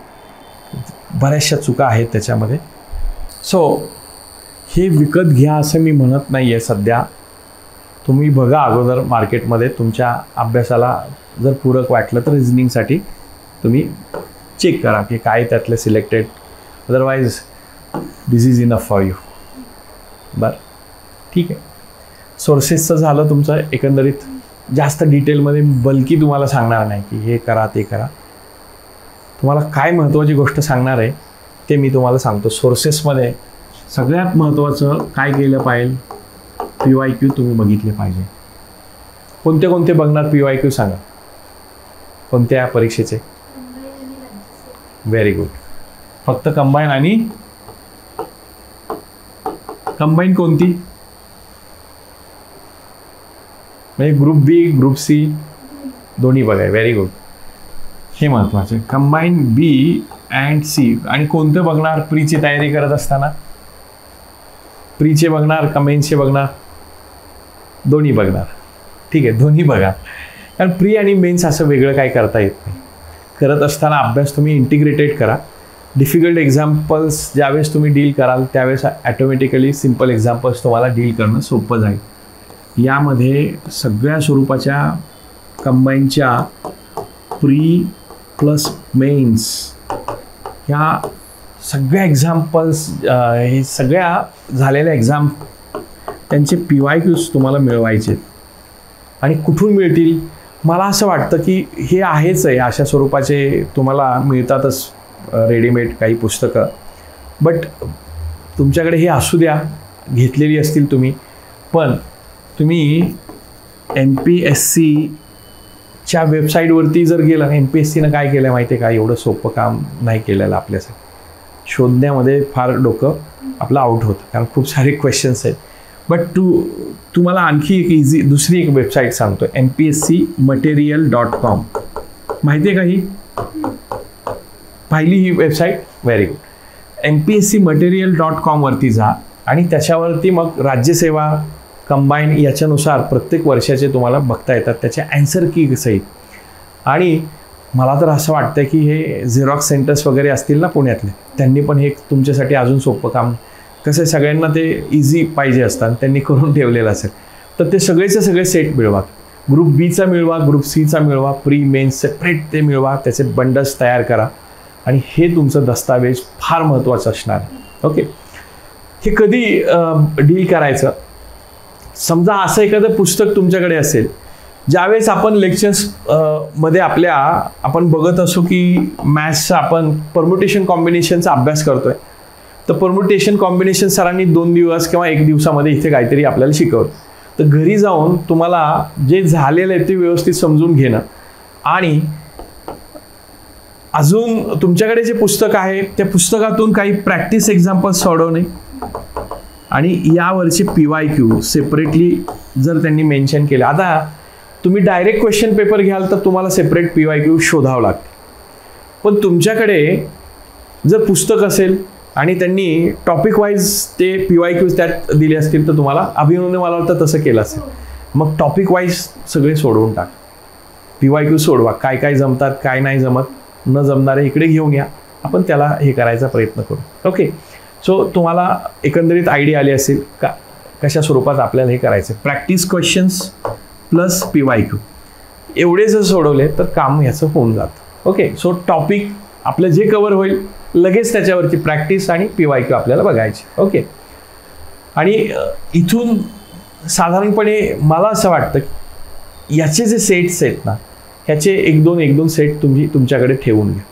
S1: बऱ्याचशा चुका आहेत त्याच्यामध्ये. सो हे विकत घ्या असं मी म्हणत नाही आहे सध्या. तुम्ही बघा अगोदर मार्केटमध्ये, तुमच्या अभ्यासाला जर पूरक वाटलं तर रिझनिंगसाठी तुम्ही चेक करा की काय त्यातले selected, otherwise this is enough for you. बरं, ठीक आहे. सोर्सेसचं झालं तुमचं एकंदरीत. जास्त डिटेलमध्ये बल्की तुम्हाला सांगणार नाही की हे करा ते करा. तुम्हाला काय महत्त्वाची गोष्ट सांगणार आहे ते मी तुम्हाला सांगतो. सोर्सेसमध्ये सगळ्यात महत्त्वाचं काय केलं पाहिजे, PYQ तुम्ही बघितले पाहिजे. कोणते कोणते बघणार PYQ सांगा, कोणत्या परीक्षेचे? Very good. फक्त कंबाईन आणि कंबाईन कोणती? म्हणजे ग्रुप B, ग्रुप C दोन्ही बघाय. व्हेरी गुड, हे महत्त्वाचं. Combine B and C. आणि कोणतं बघणार प्रीची तयारी करत असताना? प्रीचे बघणार का मेन्सचे बघणार? दोन्ही बघणार. ठीक आहे, दोन्ही बघा. कारण प्री आणि मेन्स असं वेगळं काय करता येत नाही. करत असताना अभ्यास तुम्ही इंटिग्रेटेड करा. डिफिकल्ट एक्झाम्पल्स ज्यावेळेस तुम्ही डील कराल त्यावेळेस ॲटोमॅटिकली सिम्पल एक्झाम्पल्स तुम्हाला डील करणं सोपं जाईल. यामध्ये सगळ्या स्वरूपाच्या कंबाईनच्या प्री प्लस मेन्स ह्या सगळ्या एक्झाम्पल्स, हे सगळ्या झालेल्या एक्झाम त्यांचे PYQs तुम्हाला मिळवायचे. आणि कुठून मिळतील? मला असं वाटतं की हे आहेच आहे, अशा स्वरूपाचे तुम्हाला मिळतातच रेडीमेड काही पुस्तकं. बट तुमच्याकडे हे असू द्या, घेतलेली असतील तुम्ही, पण तुम्ही MPSCच्या वेबसाईटवरती जर गेलं, MPSCनं काय केलं माहिती आहे का? एवढं सोपं काम नाही केलेलं आपल्यासाठी. शोधण्यामध्ये फार डोकं आपलं आउट होतं, कारण खूप सारे क्वेश्चन्स आहेत. बट तुम्हाला आणखी एक इझी दुसरी एक वेबसाईट सांगतो, MPSCMaterial.com. माहिती आहे का ही? पाहिली ही वेबसाईट? Very good. MPSCMaterial.com वरती जा आणि त्याच्यावरती मग राज्यसेवा, कंबाईन याच्यानुसार प्रत्येक वर्षाचे तुम्हाला बघता येतात, त्याचे ॲन्सर की सहित. आणि मला तर असं वाटतं की हे झेरॉक्स सेंटर्स वगैरे असतील ना पुण्यातले, त्यांनी पण हे तुमच्यासाठी अजून सोपं काम, कसं सगळ्यांना ते इझी पाहिजे असतात, त्यांनी करून ठेवलेलं असेल. तर ते सगळेचे सगळे सेट मिळवा. ग्रुप Bचा मिळवा, ग्रुप Cचा मिळवा, प्री मेन्स सेपरेट ते मिळवा, त्याचे बंडल्स तयार करा. आणि हे तुमचं दस्तावेज फार महत्त्वाचं असणार. ओके, हे कधी डील करायचं? समजा असं एखादं पुस्तक तुमच्याकडे असेल, ज्यावेळेस आपण लेक्चर्स मध्ये आपण बघत असू की मॅथ्सचा आपण परम्युटेशन कॉम्बिनेशनचा अभ्यास करतोय, तर परम्युटेशन कॉम्बिनेशन सरांनी 2 दिवस किंवा 1 दिवसामध्ये इथे काहीतरी आपल्याला शिकवलं. तर घरी जाऊन तुम्हाला जे झालेलं आहे ते व्यवस्थित समजून घेणं, आणि अजून तुमच्याकडे जे पुस्तक आहे त्या पुस्तकातून काही प्रॅक्टिस एक्झाम्पल्स सोडवणे, आणि यावरचे PYQ सेपरेटली जर त्यांनी मेन्शन केलं. आता तुम्ही डायरेक्ट क्वेश्चन पेपर घ्याल तर तुम्हाला सेपरेट PYQ शोधावं लागतं. पण तुमच्याकडे जर पुस्तक असेल आणि त्यांनी टॉपिक वाईज ते PYQ त्यात दिले असतील, तर तुम्हाला अभिनवने मला वाटतं तसं केलं असेल. मग टॉपिक वाईज सगळे सोडवून टाक, PYQ सोडवा. काय काय जमतात, काय नाही जमत, न जमणारे इकडे घेऊन या, आपण त्याला हे करायचा प्रयत्न करू. ओके, सो तुम्हाला एकंदरीत आयडिया आली असेल का कशा स्वरूपात आपल्याला हे करायचं. प्रॅक्टिस क्वेश्चन्स प्लस PYQ एवढे जर सोडवले तर काम ह्याचं होऊन जातं. ओके, सो टॉपिक आपलं जे कव्हर होईल लगेच त्याच्यावरती प्रॅक्टिस आणि PYQ आपल्याला बघायची. ओके, आणि इथून साधारणपणे मला असं वाटतं की याचे जे सेट्स आहेत ना, ह्याचे एक दोन सेट तुम्ही तुमच्याकडे ठेवून घ्या.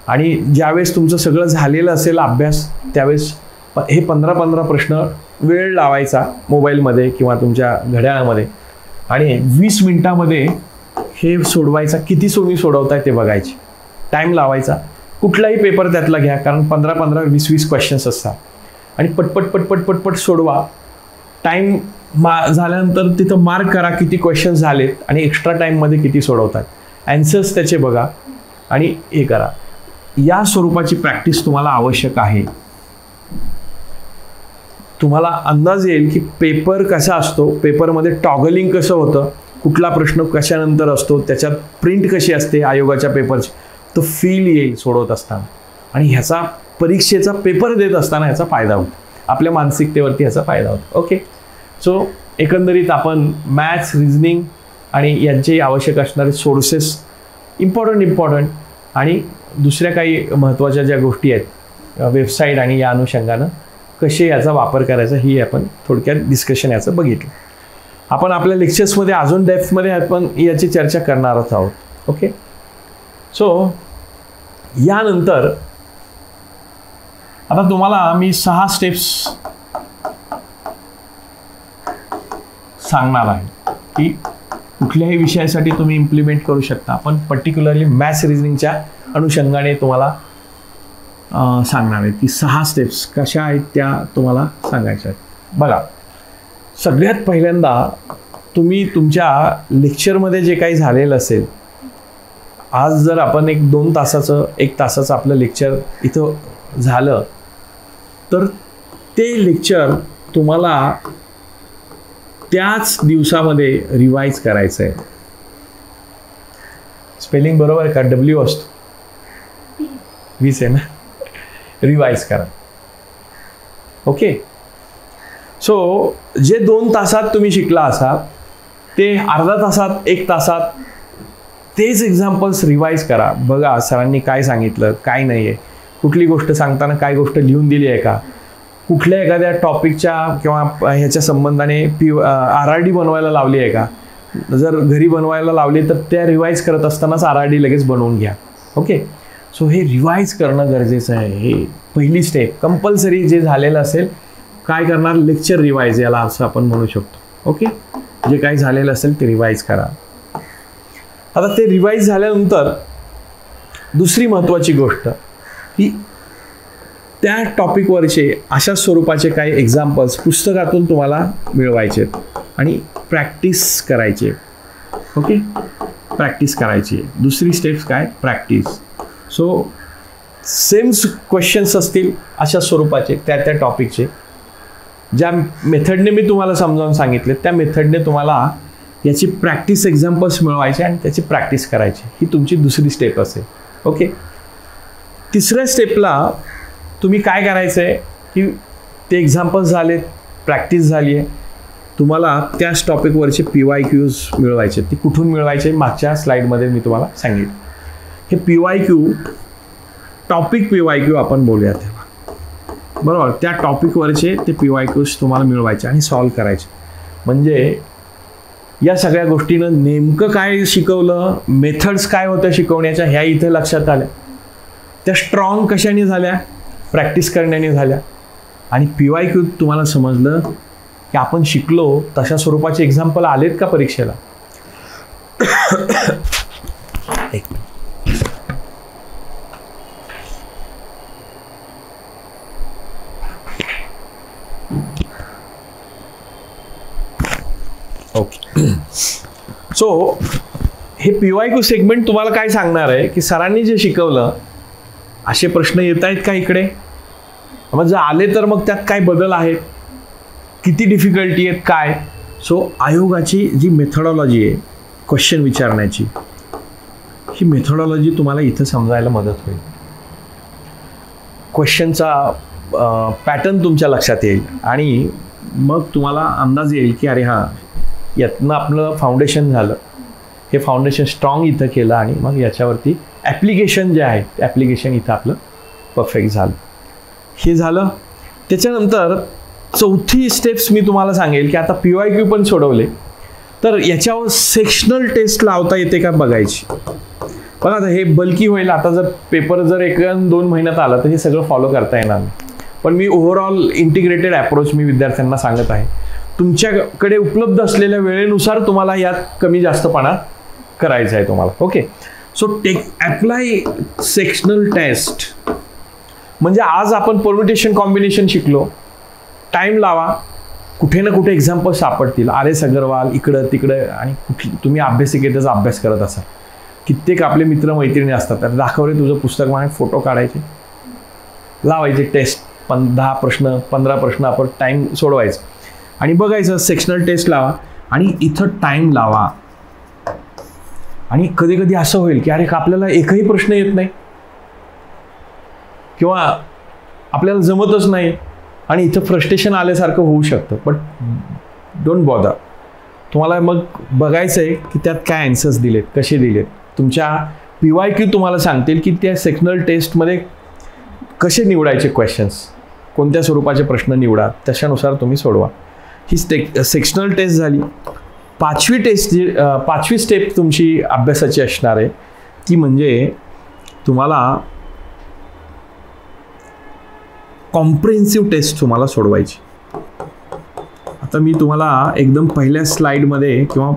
S1: आणि ज्यावेळेस तुमचं सगळं झालेलं असेल अभ्यास, त्यावेळेस हे 15 प्रश्न वेळ लावायचा मोबाईलमध्ये किंवा तुमच्या घड्याळामध्ये आणि 20 मिनिटामध्ये हे सोडवायचा. किती सोडवताय ते बघायचे, टाईम लावायचा. कुठलाही पेपर त्यातला घ्या, कारण 15 20 क्वेश्चन्स असतात आणि पटपट सोडवा. टाईम झाल्यानंतर तिथं मार्क करा किती क्वेश्चन्स झालेत आणि एक्स्ट्रा टाईममध्ये किती सोडवतात, ॲन्सर्स त्याचे बघा आणि हे करा. या स्वरूपाची प्रॅक्टिस तुम्हाला आवश्यक आहे. तुम्हाला अंदाज येईल की पेपर कसा असतो, पेपरमध्ये टॉगलिंग कसं होतं, कुठला प्रश्न कशानंतर असतो, त्याच्यात प्रिंट कशी असते आयोगाच्या पेपरची, तो फील येईल सोडवत असताना. आणि ह्याचा परीक्षेचा पेपर देत असताना ह्याचा फायदा होतो, आपल्या मानसिकतेवरती ह्याचा फायदा होतो. ओके, सो एकंदरीत आपण मॅथ्स, रिझनिंग आणि यांचे आवश्यक असणारे सोर्सेस इम्पॉर्टंट आणि दुसऱ्या काही महत्त्वाच्या ज्या गोष्टी आहेत, वेबसाईट आणि या अनुषंगानं कसे याचा वापर करायचा ही आपण थोडक्यात डिस्कशन याचं बघितलं. आपण आपल्या लेक्चर्समध्ये अजून डेप्थमध्ये आपण याची चर्चा करणारच आहोत. ओके, सो यानंतर आता तुम्हाला मी 6 स्टेप्स सांगणार आहे की कुठल्याही विषयासाठी तुम्ही इम्प्लिमेंट करू शकता. पण पर्टिक्युलरली मॅथ्स रिझनिंगच्या अनुषंगाने तुम्हाला सांगणार आहे की 6 स्टेप्स कशा आहेत त्या तुम्हाला सांगायच्या आहेत. बघा, सगळ्यात पहिल्यांदा तुम्ही तुमच्या लेक्चरमध्ये जे काही झालेलं असेल, आज जर आपण 1 तासाचं आपलं लेक्चर इथं झालं तर ते लेक्चर तुम्हाला त्याच दिवसामध्ये रिवाईज करायचं आहे. स्पेलिंग बरोबर आहे का? W असतो, 20 आहे ना. रिवाईज करा. ओके, सो जे 2 तासात तुम्ही शिकला असाल ते अर्धा तासात 1 तासात तेच एक्झाम्पल्स रिवाईज करा. बघा सरांनी काय सांगितलं, काय नाही आहे, कुठली गोष्ट सांगताना काय गोष्ट लिहून दिली आहे का, कुठल्या एखाद्या टॉपिकच्या किंवा ह्याच्या संबंधाने RRD बनवायला लावली आहे का. जर घरी बनवायला लावली तर त्या रिवाईज करत असतानाच RRD लगेच बनवून घ्या. ओके, सो हे रिवाईज करणं गरजेचं आहे. हे पहिली स्टेप कंपल्सरी. जे झालेलं असेल काय करणार, लेक्चर रिवाईज याला असं आपण म्हणू शकतो. ओके, जे काही झालेलं असेल ते रिवाईज करा. आता ते रिवाईज झाल्यानंतर दुसरी महत्त्वाची गोष्ट की त्या टॉपिकवरचे अशा स्वरूपाचे काही एक्झाम्पल्स पुस्तकातून तुम्हाला मिळवायचे आणि प्रॅक्टिस करायचे. ओके, प्रॅक्टिस करायची. दुसरी स्टेप्स काय, प्रॅक्टिस. सो सेम क्वेश्चन्स असतील अशा स्वरूपाचे त्या टॉपिकचे, ज्या मेथडने मी तुम्हाला समजावून सांगितले त्या मेथडने तुम्हाला याची प्रॅक्टिस एक्झाम्पल्स मिळवायचे आणि त्याची प्रॅक्टिस करायची. ही तुमची दुसरी स्टेप असेल. ओके, तिसऱ्या स्टेपला तुम्ही काय करायचं आहे की ते एक्झाम्पल्स झालेत, प्रॅक्टिस झाली आहे, तुम्हाला त्याच टॉपिकवरचे PYQs मिळवायचे. ते कुठून मिळवायचे मागच्या स्लाईडमध्ये मी तुम्हाला सांगितलं. हे PYQ टॉपिक PYQ आपण बोलूया तेव्हा, बरोबर. त्या टॉपिकवरचे ते PYQs तुम्हाला मिळवायचे आणि सॉल्व करायचे. म्हणजे या सगळ्या गोष्टीनं नेमकं काय शिकवलं, मेथड्स काय होत्या शिकवण्याच्या, ह्या इथे लक्षात आल्या. त्या स्ट्रॉंग कशाने झाल्या, प्रॅक्टिस करण्याने झाल्या. आणि PYQ तुम्हाला समजलं की आपण शिकलो तशा स्वरूपाचे एक्झाम्पल आलेत का परीक्षेला. ओके, सो हे PYQ सेगमेंट तुम्हाला काय सांगणार आहे की सरांनी जे शिकवलं असे प्रश्न येत आहेत का इकडे, मग जर आले तर मग त्यात काय बदल आहेत, किती डिफिकल्टी आहेत, काय. सो आयोगाची जी मेथडॉलॉजी आहे क्वेश्चन विचारण्याची, ही मेथडॉलॉजी तुम्हाला इथं समजायला मदत होईल. क्वेश्चनचा पॅटर्न तुमच्या लक्षात येईल आणि मग तुम्हाला अंदाज येईल की अरे हां, यातनं आपलं फाउंडेशन झालं, हे फाउंडेशन स्ट्रॉंग इथं केलं आणि मग याच्यावरती ॲप्लिकेशन जे आहे ॲप्लिकेशन इथं आपलं परफेक्ट झालं. हे झालं. त्याच्यानंतर चौथी स्टेप्स मी तुम्हाला सांगेल की आता PYQ पण सोडवले तर याच्यावर सेक्शनल टेस्ट लावता येते का बघायची. बघा आता हे बल्की होईल. आता जर पेपर जर 1-2 महिन्यात आला तर हे सगळं फॉलो करता येणार नाही. पण मी ओव्हरऑल इंटिग्रेटेड अप्रोच मी विद्यार्थ्यांना सांगत आहे. तुमच्याकडे उपलब्ध असलेल्या वेळेनुसार तुम्हाला यात कमी जास्तपणा करायचा आहे तुम्हाला. Okay. So apply sectional test म्हणजे आज आपण परम्युटेशन कॉम्बिनेशन शिकलो. टाइम लावा. कुठे ना कुठे एक्झाम्पल सापडतील. RS अग्रवाल इकडं तिकडं आणि तुम्ही अभ्यासिकेतच अभ्यास करत असाल. कित्येक आपले मित्रमैत्रिणी असतात तर दाखवले तुझं पुस्तक म्हणून फोटो काढायचे लावायचे टेस्ट 10 प्रश्न 15 प्रश्न आपण टाईम सोडवायचं आणि बघायचं. सेक्शनल टेस्ट लावा आणि इथं टाईम लावा. आणि कधी कधी असं होईल की अरे आपल्याला एकही प्रश्न येत नाही किंवा आपल्याला जमतच नाही आणि इथं फ्रस्ट्रेशन आल्यासारखं होऊ शकतं. But don't bother. तुम्हाला मग बघायचं आहे की त्यात काय आन्सर्स दिलेत कसे दिलेत. तुमच्या PYQ तुम्हाला सांगतील की त्या सेक्शनल टेस्टमध्ये कसे निवडायचे क्वेश्चन्स कोणत्या स्वरूपाचे प्रश्न निवडा तशानुसार तुम्ही सोडवा. ही सेक्शनल टेस्ट झाली. पाचवी स्टेप तुमची अभ्यासाची असणार आहे ती म्हणजे तुम्हाला कॉम्प्रिहेन्सिव्ह टेस्ट तुम्हाला सोडवायची. आता मी तुम्हाला एकदम पहिल्या स्लाइडमध्ये किंवा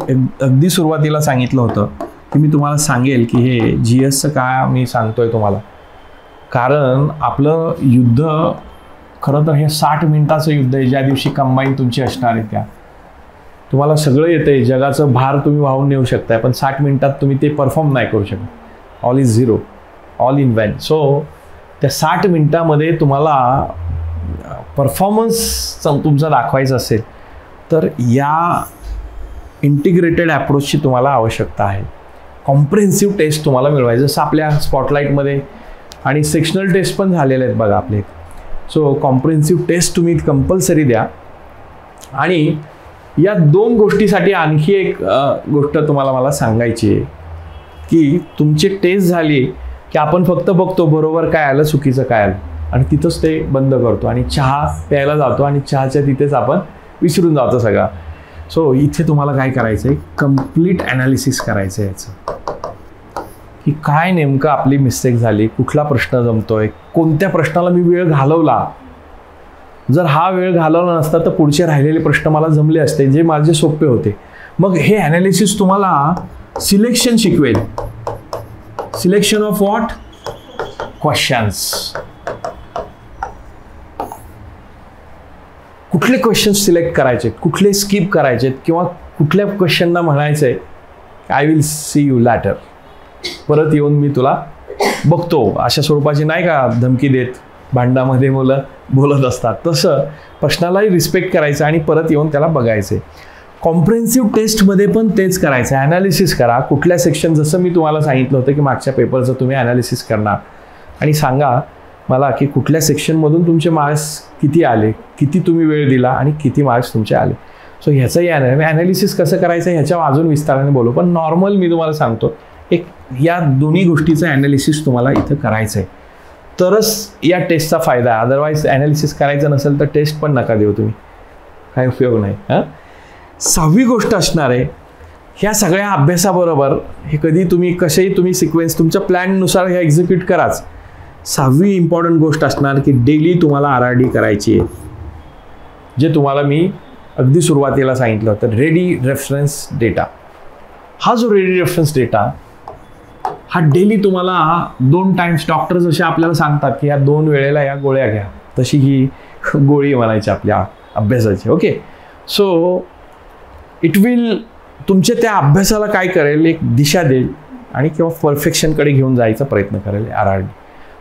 S1: अगदी सुरुवातीला सांगितलं होतं की मी तुम्हाला सांगेल की हे GSचं काय मी सांगतोय तुम्हाला. कारण आपलं युद्ध खरं तर हे 60 मिनिटाचं युद्ध आहे. ज्या दिवशी कंबाईन तुमची असणार आहे त्या तुम्हाला सगळं येतं आहे. जगाचं भार तुम्ही वाहून नेऊ शकताय पण 60 मिनिटात तुम्ही ते परफॉर्म नाही करू शकत. All is zero all in one. So त्या 60 मिनिटामध्ये तुम्हाला परफॉर्मन्स तुमचा दाखवायचा असेल तर या इंटिग्रेटेड अप्रोचची तुम्हाला आवश्यकता आहे. कॉम्प्रिहेन्सिव्ह टेस्ट तुम्हाला मिळवायचं जसं आपल्या स्पॉटलाईटमध्ये आणि सेक्शनल टेस्ट पण झालेले आहेत बघा आपले. सो कॉम्प्रिहेन्सिव्ह टेस्ट तुम्ही कंपल्सरी द्या. आणि या 2 गोष्टीसाठी आणखी एक गोष्ट तुम्हाला मला सांगायची आहे की तुमची टेस्ट झाली की आपण फक्त बघतो बरोबर काय आलं चुकीचं काय आलं आणि तिथंच ते बंद करतो आणि चहा प्यायला जातो आणि चहाच्या तिथेच आपण विसरून जातो सगळं. सो इथे तुम्हाला काय करायचं आहे कम्प्लीट ॲनालिसिस करायचं आहे याचं की काय नेमकं आपली मिस्टेक झाली कुठला प्रश्न जमतोय कोणत्या प्रश्नाला मी वेळ घालवला. जर हा वेळ घालवला नसता तर पुढचे राहिलेले प्रश्न मला जमले असते जे माझे सोपे होते. मग हे ॲनालिसिस तुम्हाला सिलेक्शन शिकवेल. Selection of what questions. कुठले क्वेश्चन्स सिलेक्ट करायचे कुठले स्किप करायचे किंवा कुठल्या क्वेश्चनना म्हणायचंय I will see you later. परत येऊन मी तुला बघतो अशा स्वरूपाची नाही का धमकी देत भांडामध्ये मुलं बोलत असतात तसं प्रश्नालाही रिस्पेक्ट करायचं आणि परत येऊन त्याला बघायचं. कॉम्प्रिहेन्सिव्ह टेस्टमध्ये पण तेच करायचं. ॲनालिसिस करा कुठल्या सेक्शन जसं मी तुम्हाला सांगितलं होतं की मागच्या पेपरचं तुम्ही ॲनालिसिस करणार आणि सांगा मला की कुठल्या सेक्शनमधून तुमचे मार्क्स किती आले किती तुम्ही वेळ दिला आणि किती मार्क्स तुमचे आले. सो ह्याचंही ॲनालिसिस कसं करायचं ह्याच्या अजून विस्ताराने बोलू. पण नॉर्मल मी तुम्हाला सांगतो एक या दोन्ही गोष्टीचं ॲनालिसिस तुम्हाला इथं करायचं आहे तरच या टेस्टचा फायदा आहे. अदरवाईज ॲनालिसिस करायचं नसेल तर टेस्ट पण नका देऊ तुम्ही काही उपयोग नाही. 6वी गोष्ट असणार आहे ह्या सगळ्या अभ्यासाबरोबर हे कधी तुम्ही कसेही तुम्ही सिक्वेन्स तुमच्या प्लॅननुसार हे एक्झिक्यूट कराच. 6वी इम्पॉर्टंट गोष्ट असणार की डेली तुम्हाला RRD करायची आहे जे तुम्हाला मी अगदी सुरुवातीला सांगितलं होतं. Ready reference data. हा जो रेडी रेफरन्स डेटा हा डेली तुम्हाला 2 टाइम्स डॉक्टर जसे आपल्याला सांगतात की या 2 वेळेला या गोळ्या घ्या तशी ही गोळी म्हणायची आपल्या अभ्यासाची. ओके. सो इट विल तुमच्या त्या अभ्यासाला काय करेल एक दिशा देईल आणि किंवा परफेक्शनकडे घेऊन जायचा प्रयत्न करेल RRD.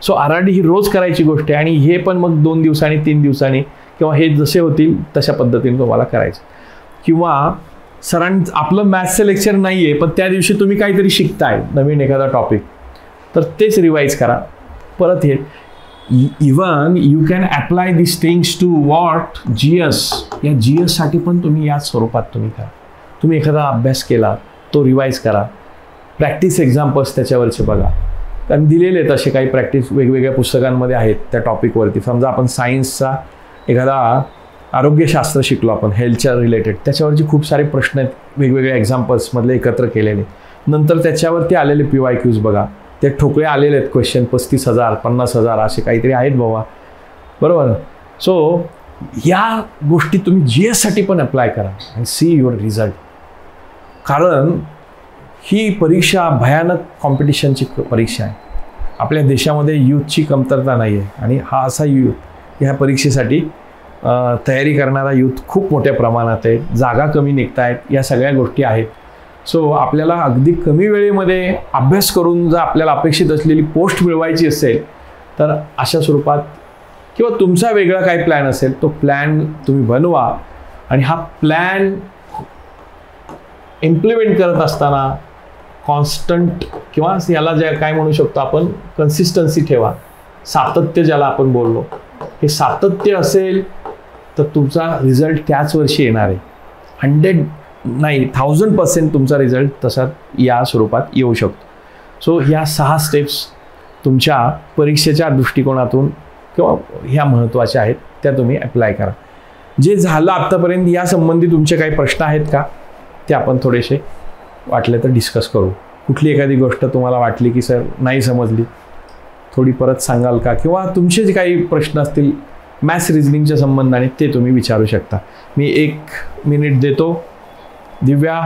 S1: सो RRD ही रोज करायची गोष्ट आहे आणि हे पण मग 2 दिवसांनी 3 दिवसांनी किंवा हे जसे होतील तशा पद्धतीने तुम्हाला करायचं. किंवा आपलं मॅथ्सचं लेक्चर नाही आहे पण त्या दिवशी तुम्ही काहीतरी शिकताय नवीन एखादा टॉपिक तर तेच रिवाईज करा परत. हे even you can apply this things to what GS. या GSसाठी पण तुम्ही याच स्वरूपात तुम्ही करा. तुम्ही एखादा अभ्यास केला तो रिवाईज करा. प्रॅक्टिस एक्झाम्पल्स त्याच्यावरचे बघा कारण दिलेले आहेत असे काही प्रॅक्टिस वेगवेगळ्या पुस्तकांमध्ये आहेत त्या टॉपिकवरती. समजा आपण सायन्सचा एखादा आरोग्यशास्त्र शिकलो आपण, हेल्थच्या रिलेटेड, त्याच्यावरचे खूप सारे प्रश्न आहेत वेगवेगळ्या एक्झाम्पल्समधले एकत्र केलेले. नंतर त्याच्यावरती आलेले PYQs बघा, ते ठोकळे आलेले आहेत क्वेश्चन, 35,000 50,000 असे काहीतरी आहेत बाबा, बरोबर. सो या गोष्टी तुम्ही GSसाठी पण अप्लाय करा आणि सी युअर रिझल्ट. कारण ही परीक्षा भयानक कॉम्पिटिशनची परीक्षा आहे. आपल्या देशामध्ये यूथची कमतरता नाही आहे आणि हा असा यूथ ह्या परीक्षेसाठी तयारी करणारा यूथ खूप मोठ्या प्रमाणात आहे. जागा कमी निघत आहेत, या सगळ्या गोष्टी आहेत. सो आपल्याला अगदी कमी वेळेमध्ये अभ्यास करून जर आपल्याला अपेक्षित असलेली पोस्ट मिळवायची असेल तर अशा स्वरूपात किंवा तुमचा वेगळा काही प्लॅन असेल तो प्लॅन तुम्ही बनवा आणि हा प्लॅन इम्प्लिमेंट करत असताना कॉन्स्टंट किंवा याला जे काय म्हणू शकतो आपण कन्सिस्टन्सी ठेवा, सातत्य ज्याला आपण बोललो, हे सातत्य असेल तर तुमचा रिझल्ट त्याच वर्षी येणार आहे. 100 नाही 1000% तुमचा रिझल्ट तसा या स्वरूपात येऊ शकतो. सो ह्या 6 स्टेप्स तुमच्या परीक्षेच्या दृष्टिकोनातून किंवा ह्या महत्त्वाच्या आहेत, त्या तुम्ही अप्लाय करा. जे झालं आत्तापर्यंत या संबंधी तुमचे काही प्रश्न आहेत का ते आपण थोडेसे वाटले तर डिस्कस करू. कुठली एखादी गोष्ट तुम्हाला वाटली की सर नाही समजली, थोडी परत सांगाल का, किंवा तुमचे जे काही प्रश्न असतील मॅथ्स रिझनिंगच्या संबंधाने ते तुम्ही विचारू शकता. मी 1 मिनिट देतो. दिव्या,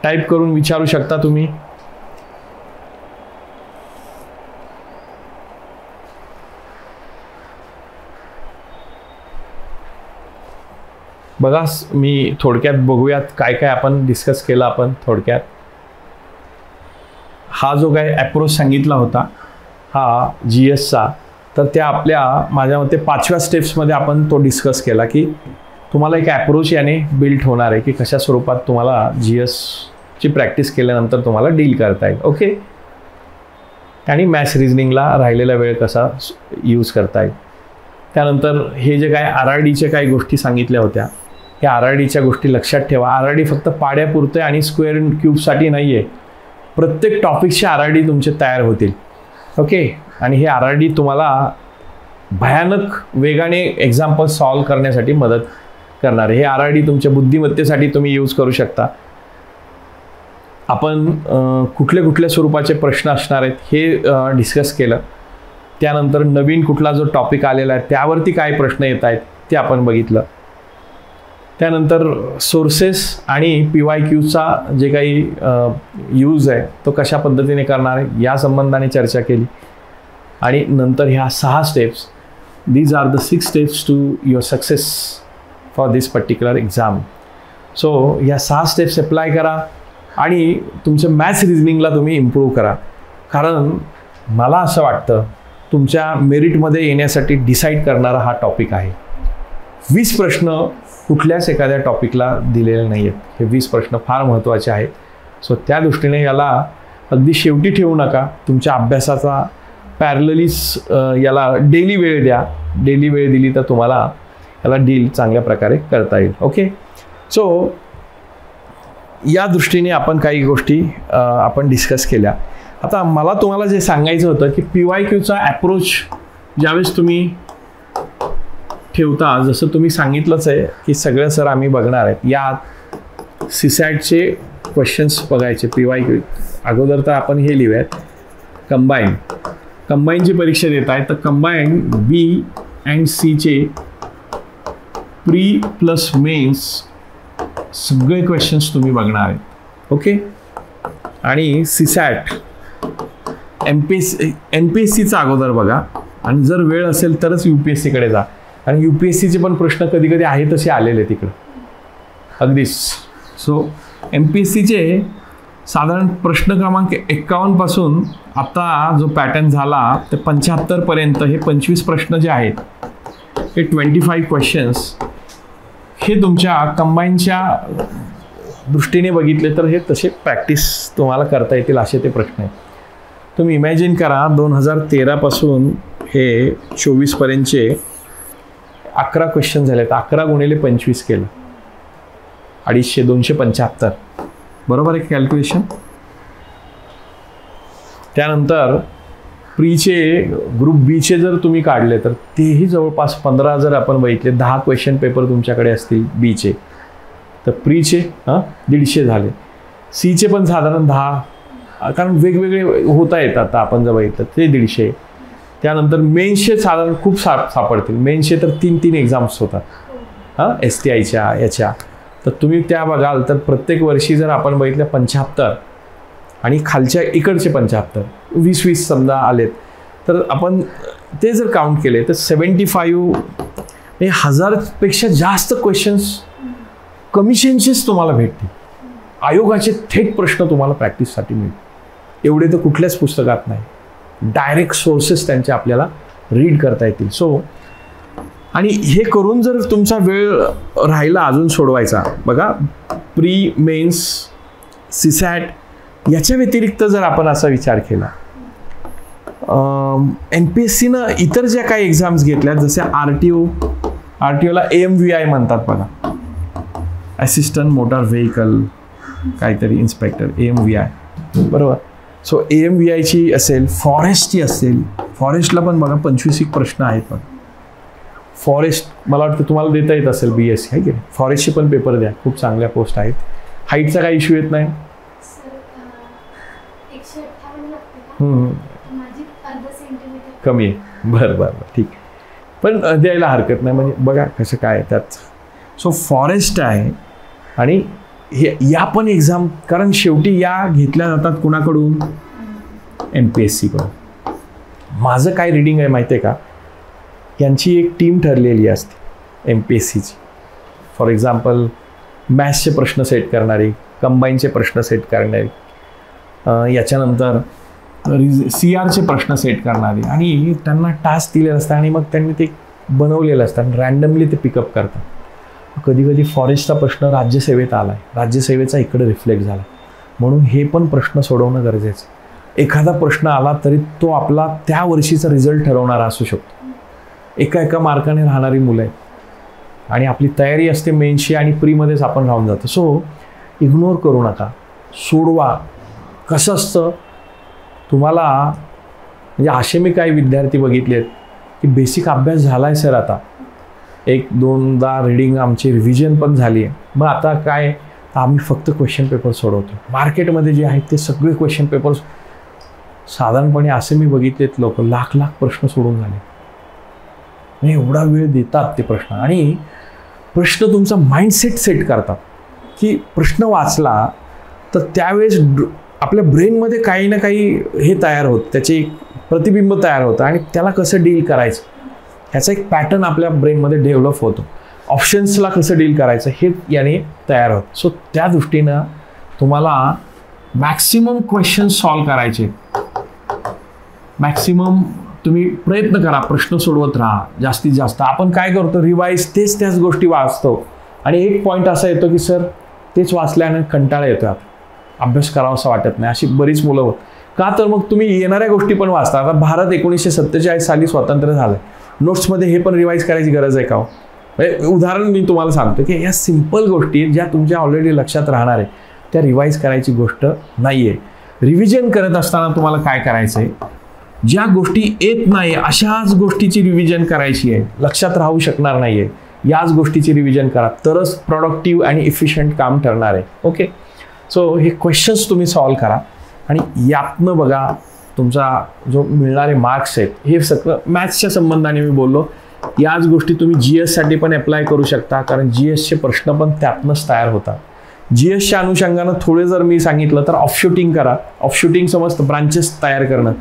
S1: टाईप करून विचारू शकता तुम्ही. बघा, मी थोडक्यात बघूयात काय काय आपण डिस्कस केलं. आपण थोडक्यात हा जो काही अप्रोच सांगितला होता हा GSचा, तर त्या आपल्या माझ्या मते 5व्या स्टेप्समध्ये आपण तो डिस्कस केला की तुम्हाला एक अप्रोच याने बिल्ड होणार आहे की कशा स्वरूपात तुम्हाला GSची प्रॅक्टिस केल्यानंतर तुम्हाला डील करता येईल. ओके. आणि मॅथ्स रिझनिंगला राहिलेला वेळ कसा यूज करता येईल. त्यानंतर हे जे काय RRDच्या काही गोष्टी सांगितल्या होत्या, ह्या RRDच्या गोष्टी लक्षात ठेवा. RRD फक्त पाड्यापुरते आणि स्क्वेअर अँड क्यूबसाठी नाही आहे, प्रत्येक टॉपिकचे RRD तुमचे तयार होतील. ओके. आणि हे RRD तुम्हाला भयानक वेगाने एक्झाम्पल सॉल्व करण्यासाठी मदत करणार आहे. हे RRD तुमच्या बुद्धिमत्तेसाठी तुम्ही यूज करू शकता. आपण कुठल्या स्वरूपाचे प्रश्न असणार आहेत हे डिस्कस केलं. त्यानंतर नवीन कुठला जो टॉपिक आलेला आहे त्यावरती काय प्रश्न येत आहेत ते आपण बघितलं. त्यानंतर सोर्सेस आणि PYQचा जे काही यूज आहे तो कशा पद्धतीने करणार आहे या संबंधाने चर्चा केली. आणि नंतर ह्या 6 steps, these are the 6 steps to your success for this particular exam. So या 6 स्टेप्स अप्लाय करा आणि तुमच्या मॅथ्स रिझनिंगला तुम्ही इम्प्रूव्ह करा. कारण मला असं वाटतं तुमच्या मेरिटमध्ये येण्यासाठी डिसाईड करणारा हा टॉपिक आहे. 20 प्रश्न कुठल्याच एखाद्या टॉपिकला दिलेले नाही आहेत. हे 20 प्रश्न फार महत्त्वाचे आहेत. सो त्या दृष्टीने याला अगदी शेवटी ठेवू नका. तुमच्या अभ्यासाचा पॅरललीच याला डेली वेळ द्या. डेली वेळ दिली तर तुम्हाला याला डील चांगल्या प्रकारे करता येईल. ओके. सो या दृष्टीने आपण काही गोष्टी आपण डिस्कस केल्या. आता मला तुम्हाला जे सांगायचं होतं की PYQचा अप्रोच ज्यावेळेस तुम्ही ठेवता, जसं तुम्ही सांगितलंच आहे की सगळं सर आम्ही बघणार आहेत, यात CSATचे क्वेश्चन्स बघायचे. PYQ अगोदर तर आपण हे लिहूयात कंबाईनची परीक्षा देत आहे तर कंबाईन B अँड Cचे प्री प्लस मेन्स सगळे क्वेश्चन्स तुम्ही बघणार आहेत. ओके. आणि CSAT NPSCचा अगोदर बघा आणि जर वेळ असेल तरच UPSCकडे जा. आणि UPSCचे पण प्रश्न कधी कधी आहेत तसे आलेले तिकडं अगदीच. सो MPSCचे साधारण प्रश्न क्रमांक 51 पासून आता जो पॅटर्न झाला ते 75 पर्यंत हे 25 प्रश्न जे आहेत हे 25 क्वेश्चन्स हे तुमच्या कंबाईनच्या दृष्टीने बघितले तर हे तसे प्रॅक्टिस तुम्हाला करता येतील असे ते प्रश्न आहेत. तुम्ही इमॅजिन करा 2013 पासून हे 24 पर्यंतचे 11 क्वेश्चन झाले. तर 11 गुणिले 25 केलं 250, 275 बरोबर आहे कॅल्क्युलेशन. त्यानंतर प्रीचे ग्रुप बीचे जर तुम्ही काढले तर तेही जवळपास 15 जर आपण बघितले 10 क्वेश्चन पेपर तुमच्याकडे असतील बीचे, तर प्रीचे 150 झाले. सीचे पण साधारण 10, कारण वेगवेगळे होता येतात. आता आपण जर बघितलं ते 150. त्यानंतर मेन्सचे साधारण खूप सापडतील. मेन्सचे तर 3 एक्झाम्स होतात STIच्या याच्या. तर तुम्ही त्या बघाल तर प्रत्येक वर्षी जर आपण बघितलं 75 आणि खालच्या इकडचे 75, 20 समजा आलेत, तर आपण ते जर काउंट केले तर 75 म्हणजे 1000पेक्षा जास्त क्वेश्चन्स कमिशनचेच तुम्हाला भेटतील. आयोगाचे थेट प्रश्न तुम्हाला प्रॅक्टिससाठी मिळतील. एवढे तर कुठल्याच पुस्तकात नाही. डायरेक्ट सोर्सेस त्यांचे आपल्याला रीड करता येतील. सो आणि हे करून जर तुमचा वेळ राहिला अजून सोडवायचा, बघा प्री मेन्स सीसॅट याच्या व्यतिरिक्त जर आपण असा विचार केला, NPSCनं इतर ज्या काही एक्झाम्स घेतल्या जसे RTOला AMVI म्हणतात बघा, असिस्टंट मोटार व्हेकल काहीतरी इन्स्पेक्टर, AMVI बरोबर. सो AMVIची असेल, फॉरेस्टची असेल, फॉरेस्टला पण बघा 25 प्रश्न आहेत. पण फॉरेस्ट मला वाटतं तुम्हाला देता येत असेल BSc आहे की नाही. फॉरेस्टचे पण पेपर द्या, खूप चांगल्या पोस्ट आहेत. हाईटचा काही इश्यू येत नाही. कमी आहे, बरं ठीक, पण द्यायला हरकत नाही. म्हणजे बघा कसं काय त्यात. सो फॉरेस्ट आहे आणि हे या पण एक्झाम, कारण शेवटी या घेतल्या जातात कुणाकडून, NPSC कडून. माझं काय रिडिंग आहे माहिती आहे का, यांची एक टीम ठरलेली असते MPSCची. फॉर एक्झाम्पल मॅथ्सचे प्रश्न सेट करणारी, कंबाईनचे प्रश्न सेट करणारी, याच्यानंतर CRचे प्रश्न सेट करणारे, आणि त्यांना टास्क दिलेलं असतं आणि मग त्यांनी ते बनवलेलं असतं आणि रँडमली ते पिकअप करतात. कधी कधी फॉरेस्टचा प्रश्न राज्यसेवेत आला आहे, राज्यसेवेचा इकडे रिफ्लेक्ट झाला, म्हणून हे पण प्रश्न सोडवणं गरजेचं. एखादा प्रश्न आला तरी तो आपला त्या वर्षीचा रिझल्ट ठरवणारा असू शकतो. एका मार्काने राहणारी मुलं आहेत आणि आपली तयारी असते मेन्सची आणि प्रीमध्येच आपण राहून जातो. सो इग्नोर करू नका, सोडवा. कसं असतं तुम्हाला, म्हणजे असे मी काही विद्यार्थी बघितले आहेत की बेसिक अभ्यास झाला आहे सर, आता 1-2दा रीडिंग आमची रिव्हिजन पण झाली आहे, मग आता काय, आम्ही फक्त क्वेश्चन पेपर सोडवतो. मार्केटमध्ये जे आहेत ते सगळे क्वेश्चन पेपर्स साधारणपणे असे मी बघितलेत, लोक लाख प्रश्न सोडून झाले. म्हणजे एवढा वेळ देतात ते प्रश्न, आणि प्रश्न तुमचा माइंडसेट सेट करतात की प्रश्न वाचला तर त्यावेळेस आपल्या ब्रेनमध्ये काही ना काही हे तयार होतं, त्याचे एक प्रतिबिंब तयार होतं आणि त्याला कसं डील करायचं ह्याचा एक पॅटर्न आपल्या ब्रेनमध्ये डेव्हलप होतो. ऑप्शन्सला कसं डील करायचं हे याने तयार होतं. सो त्या दृष्टीनं तुम्हाला मॅक्सिमम क्वेश्चन सॉल्व करायचे, मॅक्सिमम तुम्ही प्रयत्न करा, प्रश्न सोडवत राहा जास्तीत जास्त. आपण काय करतो, रिवाईज त्याच गोष्टी वाचतो आणि एक पॉईंट असा येतो की सर तेच वाचल्याने कंटाळा येतो, अभ्यास करावा असं वाटत नाही, अशी बरीच मुलं होत. का तर मग तुम्ही येणाऱ्या गोष्टी पण वाचता. आता भारत 1947 साली स्वातंत्र्य झालं, नोट्समध्ये हे पण रिवाईज करायची गरज आहे का? उदाहरण मी तुम्हाला सांगतो की या सिंपल गोष्टी ज्या तुमच्या ऑलरेडी लक्षात राहणार आहे त्या रिवाईज करायची गोष्ट नाही आहे. रिव्हिजन करत असताना तुम्हाला काय करायचं आहे, ज्या गोष्टी येत नाही अशाच गोष्टीची रिव्हिजन करायची आहे, लक्षात राहू शकणार नाही आहे याच गोष्टीची रिव्हिजन करा, तरच प्रोडक्टिव्ह आणि इफिशियंट काम ठरणार आहे. ओके, सो हे क्वेश्चन्स तुम्ही सॉल्व करा आणि यातनं बघा तुमचा जो मिळणारे मार्क्स आहेत, हे सगळं मॅथ्सच्या संबंधाने मी बोललो, याच गोष्टी तुम्ही GSसाठी पण अप्लाय करू शकता, कारण GSचे प्रश्न पण त्यातनंच तयार होतात. GSच्या अनुषंगानं थोडे जर मी सांगितलं तर ऑफशूटिंग करा. ऑफशूटिंग समजतं ब्रांचेस तयार करणं.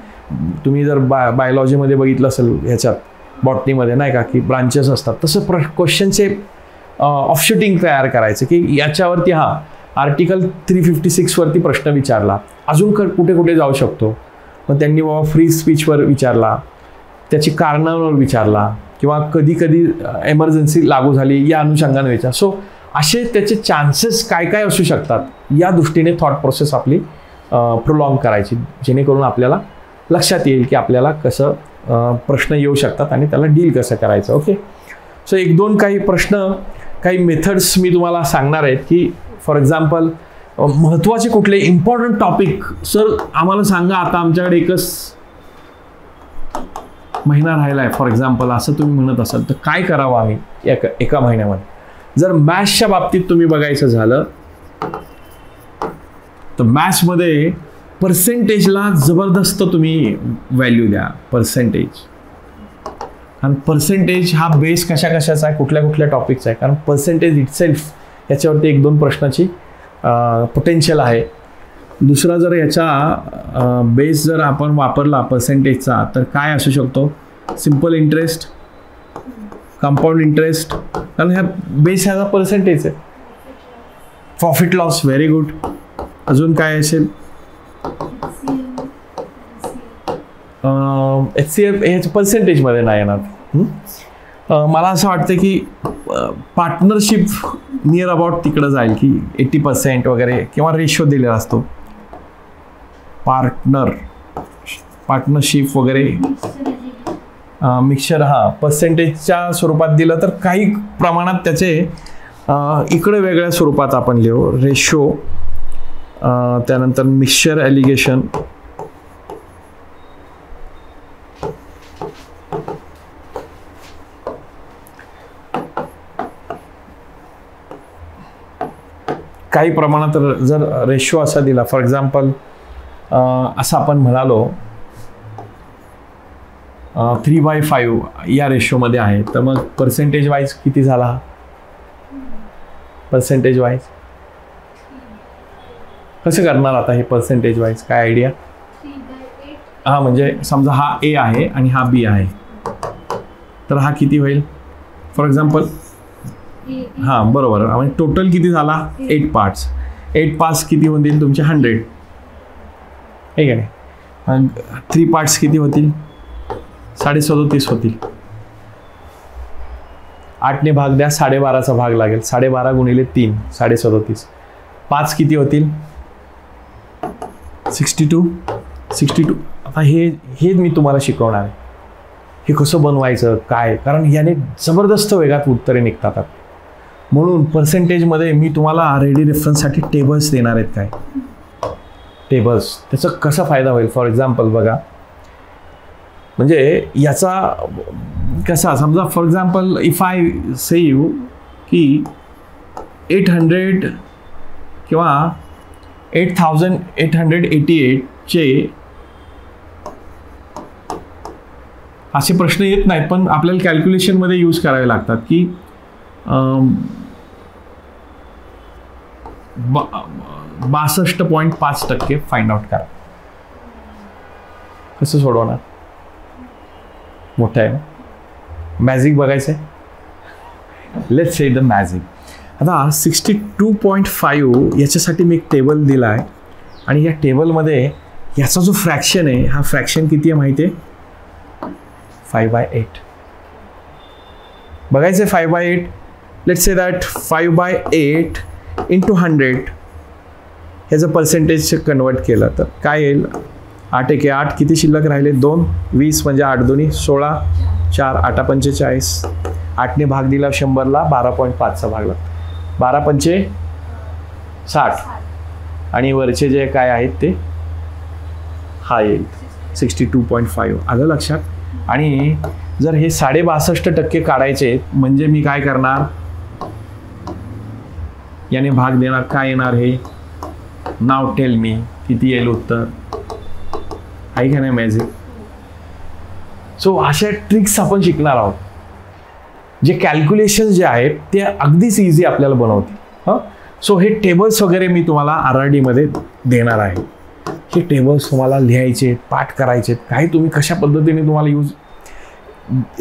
S1: तुम्ही जर बायोलॉजीमध्ये बघितलं असेल, ह्याच्यात बॉटनीमध्ये नाही का की ब्रांचेस असतात, तसं क्वेश्चनचे ऑफशूटिंग तयार करायचं की याच्यावरती आर्टिकल 356 वरती प्रश्न विचारला, अजून कुठे कुठे जाऊ शकतो, मग त्यांनी बाबा फ्री स्पीचवर विचारला, त्याची कारणांवर विचारला, किंवा कधी कधी एमर्जन्सी लागू झाली या अनुषंगाने विचार. सो असे त्याचे चान्सेस काय काय असू शकतात या दृष्टीने थॉट प्रोसेस आपली प्रोलॉंग करायची, जेणेकरून आपल्याला लक्षात येईल की आपल्याला कसं प्रश्न येऊ शकतात आणि त्याला डील कसं करायचं. ओके, सो 1-2 काही प्रश्न, काही मेथड्स मी तुम्हाला सांगणार आहेत की फॉर एक्झाम्पल महत्त्वाचे कुठले इम्पॉर्टंट टॉपिक सर आम्हाला सांगा. आता आमच्याकडे एकच महिना राहिला आहे फॉर एक्झाम्पल असं तुम्ही म्हणत असाल, तर काय करावं आम्ही एका महिन्यामध्ये. जर मॅथ्सच्या बाबतीत तुम्ही बघायचं झालं तर मॅथ्समध्ये पर्सेंटेजला जबरदस्त तुम्ही व्हॅल्यू द्या. पर्सेंटेज, कारण पर्सेंटेज हा बेस कशाचा आहे, कुठल्या कुठल्या टॉपिकचा आहे. कारण पर्सेंटेज इटसेल्फ याच्यावरती 1-2 प्रश्नाची पोटेन्शियल आहे. दुसरा जर याचा बेस जर आपण वापरला पर्सेंटेजचा तर काय असू शकतो, सिम्पल इंटरेस्ट, कंपाऊंड इंटरेस्ट, कारण ह्या बेस ह्याचा पर्सेंटेज आहे. Profit loss, very good. अजून काय असेल, HCF हे पर्सेंटेजमध्ये नाही येणार. मला असं वाटतं की पार्टनरशिप नियर अबाउट तिकडं जाईल की 80% वगैरे, किंवा रेशो दिलेला असतो पार्टनरशिप वगैरे, मिक्सचर. पर्सेंटेजच्या स्वरूपात दिलं तर काही प्रमाणात त्याचे इकडे वेगळ्या स्वरूपात आपण लिहू, रेशो, त्यानंतर मिक्सचर ॲलिगेशन, काही प्रमाणात जर रेशो असा दिला फॉर एक्झाम्पल असं आपण म्हणालो 3/5 या रेशोमध्ये आहे, तर मग पर्सेंटेज वाईज किती झाला, पर्सेंटेज वाईज कसं करणार आता हे पर्सेंटेज वाईज, काय आयडिया. म्हणजे समजा हा A आहे आणि हा B आहे, तर हा किती होईल फॉर एक्झाम्पल. बरोबर. म्हणजे टोटल किती झाला, 8 पार्ट्स. 8 पार्ट्स किती होतील तुमचे 100, ठीक आहे. 3 पार्ट्स किती होतील, 37.5 होतील. 8ने भाग द्या, 12.5चा भाग लागेल. 12.5 गुणिले 3 37.5. 5 किती होतील, 62. आता हे मी तुम्हाला शिकवणार आहे, हे कसं बनवायचं काय, कारण याने जबरदस्त वेगात उत्तरे निघतात. म्हणून पर्सेंटेजमध्ये मी तुम्हाला रेडी रेफरन्ससाठी टेबल्स देणार आहेत. काय टेबल्स, त्याचा कसा फायदा होईल फॉर एक्झाम्पल बघा. म्हणजे याचा कसा, समजा for example if I say you की 800 किंवा 8888 चे असे प्रश्न येत नाहीत, पण आपल्याला कॅल्क्युलेशनमध्ये यूज करावे लागतात की 62.5% फाइंड आउट करा. कसं सोडवणार, मोठं आहे. मॅजिक बघायचं आहे, लेट्स से द मॅजिक. आता 62.5 याच्यासाठी मी एक टेबल दिला आहे, आणि या टेबलमध्ये याचा जो फ्रॅक्शन आहे, हा फ्रॅक्शन किती आहे माहिती आहे, 5/8. बघायचं 5/8. लेट्स से दॅट 5/8 इंटू 100 ह्याचं पर्सेंटेज कन्वर्ट केलं तर काय येईल, 8 1 8, किती शिल्लक राहिले 2, 20 म्हणजे 8 2 16, 4 8 45. 8ने भाग दिला 100ला, 12.5चा भाग लागतो. 12 पंचे 60, आणि वरचे जे काय आहेत ते हा येईल 62.5. आलं लक्षात. आणि जर हे 62.5% काढायचे म्हणजे मी काय करणार, याने भाग देणार, काय येणार हे, नाव टेल मी किती येईल उत्तर, आहे का नाही मॅजिक. सो अशा ट्रिक्स आपण शिकणार आहोत, जे कॅल्क्युलेशन जे आहेत ते अगदीच इझी आपल्याला बनवतील. सो हे टेबल्स वगैरे मी तुम्हाला RRD मध्ये देणार आहे. हे टेबल्स तुम्हाला लिहायचे, पाठ करायचे, काही तुम्ही कशा पद्धतीने तुम्हाला यूज,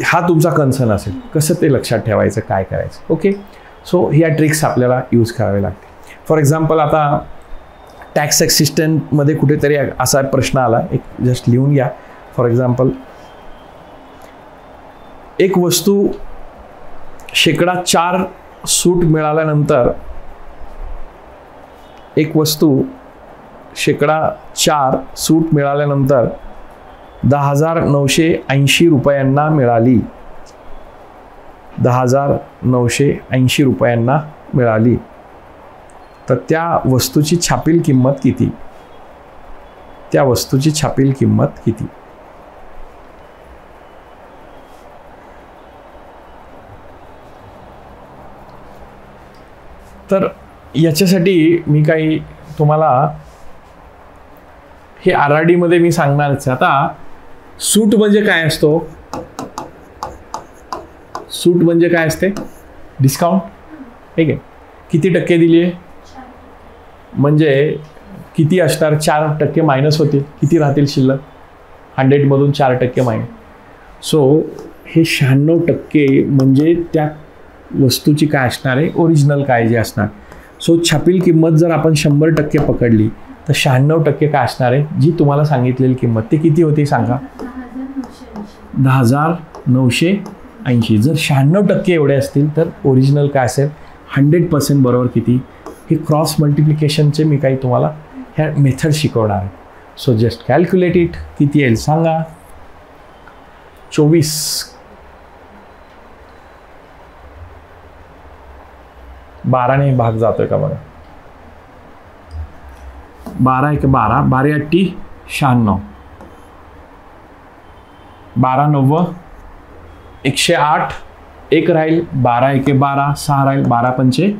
S1: हा तुमचा कन्सर्न असेल, कसं ते लक्षात ठेवायचं, काय करायचं. ओके. सो ह्या ट्रिक्स आपल्याला यूज करावे लागतील. फॉर एक्झाम्पल आता टॅक्स असिस्टंटमध्ये कुठेतरी असा प्रश्न आला, एक जस्ट लिहून घ्या. फॉर एक्झाम्पल, एक वस्तू 4% सूट मिळाल्यानंतर, एक वस्तू 4% सूट मिळाल्यानंतर 10,980 रुपयांना मिळाली. 10,980 रुपयांना मिळाली. तर त्या वस्तूची छापील किंमत किती, त्या वस्तूची छापील किंमत किती. तर याच्यासाठी मी काही तुम्हाला हे RRD मध्ये मी सांगणारच. आता सूट म्हणजे काय असतो? सूट म्हणजे काय असते? डिस्काउंट. ठीक आहे. किती टक्के दिली आहे? म्हणजे किती असणार? 4% मायनस होतील. किती राहतील शिल्लक? 100 मधून 4% मायनस. सो हे 96% म्हणजे त्या वस्तूची काय असणार आहे? ओरिजिनल काय जे असणार. सो छापील किंमत जर आपण 100% पकडली तर 96% काय असणार आहे? जी तुम्हाला सांगितलेली किंमत ती किती होती सांगा? 10,980. जर 96% एवढे असतील तर ओरिजिनल काय असेल? 100% बरोबर किती? हे क्रॉस मल्टिप्लिकेशनचे मी काही तुम्हाला ह्या मेथड शिकवणार आहे. So just calculate it. किती येईल सांगा? 24. 12ने भाग जातोय का बघा. 12 1 12, 12 8 96, 12 9 108, 1 राहील, 12 1 12, 6 राहील, 12 पंचे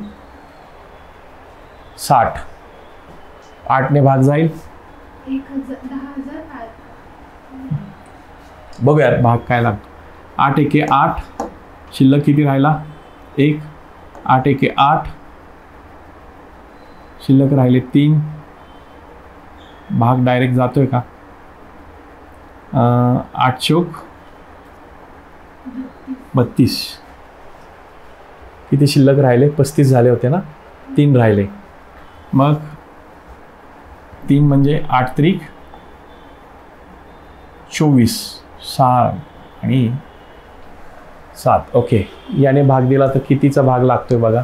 S1: 60, 8ने भाग जाईल.
S2: 10,000.
S1: बघूयात भाग काय लागतो. 8 1 8, शिल्लक किती राहिला? 1. 8 1 8, शिल्लक राहिले 3. भाग डायरेक्ट जातोय का? 8 चौक 32. किती शिल्लक राहिले? 35 झाले होते ना. 3 राहिले. मग 3 म्हणजे 8 त्रिक 24, 6 आणि 7. ओके. याने भाग दिला तर कितीचा भाग लागतोय बघा.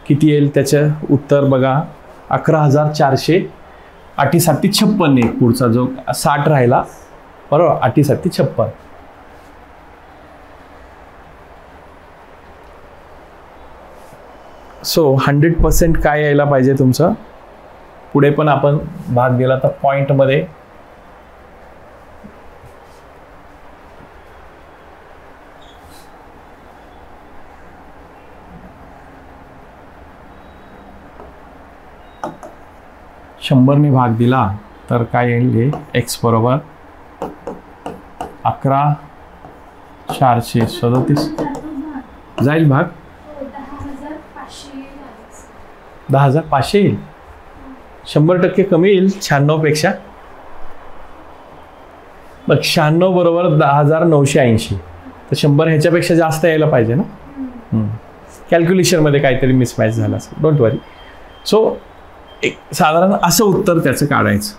S1: किती येईल त्याचं उत्तर बघा. 11,400. 8 7 56. एक पुढचा जो 60 राहिला बरोबर. 8 7 56. सो 100% काय यायला पाहिजे तुमचं. पुढे पण आपण भाग दिला तर पॉइंटमध्ये शंभरने भाग दिला तर काय येईल? हे x बरोबर 11,437 जाईल भाग. 10,500 येईल. 100% कमी येईल 96 पेक्षा. मग 96 बरोबर 10,980. तर 100 ह्याच्यापेक्षा जास्त यायला पाहिजे ना. कॅल्क्युलेशनमध्ये काहीतरी मिसमॅच झाला असेल. Don't worry. सो एक साधारण असं उत्तर त्याचं काढायचं.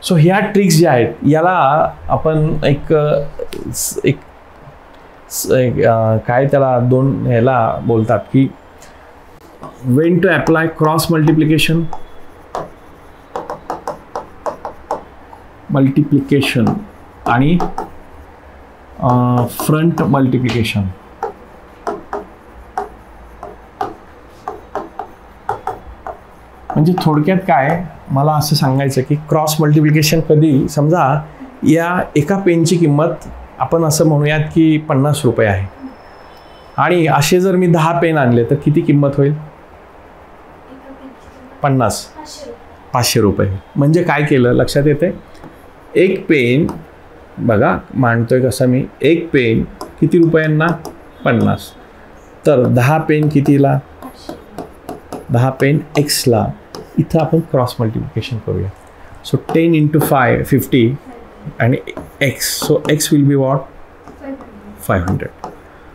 S1: सो ह्या ट्रिक्स ज्या आहेत याला आपण एक काय त्याला दोन ह्याला बोलतात की when to apply cross multiplication आणि फ्रंट मल्टिप्लिकेशन. म्हणजे थोडक्यात काय मला असं सांगायचं की क्रॉस मल्टिप्लिकेशन कधी समजा या एका पेनची किंमत आपण असं म्हणूयात की 50 रुपये आहे आणि असे जर मी 10 पेन आणले तर किती किंमत होईल? 500 रुपये. म्हणजे काय केलं लक्षात येते? एक पेन बघा मांडतोय कसं मी. एक पेन किती रुपयांना? 50. तर 10 पेन कितीला? 10 पेन एक्सला. इथं आपण क्रॉस मल्टिप्लिकेशन करूया. सो 10 × 5 50 आणि x. So x will be what? 500.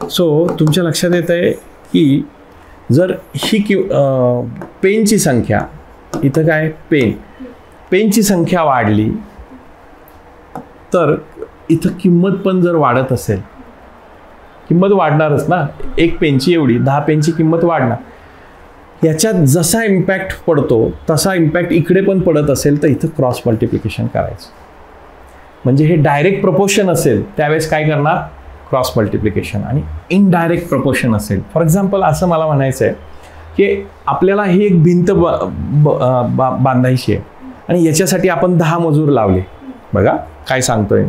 S1: So तुमच्या लक्षात येत आहे की जर ही पेनची संख्या इथं काय पेनची संख्या वाढली तर इथं किंमत पण जर वाढत असेल, किंमत वाढणारच ना. एक पेनची एवढी 10 पेनची किंमत वाढणार. याच्यात जसा इम्पॅक्ट पडतो तसा इम्पॅक्ट इकडे पण पडत असेल तर इथं क्रॉस मल्टिप्लिकेशन करायचं. म्हणजे हे डायरेक्ट प्रपोर्शन असेल त्यावेळेस काय करणार? Cross multiplication. आणि इनडायरेक्ट प्रपोर्शन असेल, फॉर एक्झाम्पल असं मला म्हणायचं आहे की आपल्याला ही एक भिंत बांधायची आहे आणि याच्यासाठी आपण 10 मजूर लावले. बघा काय सांगतोय.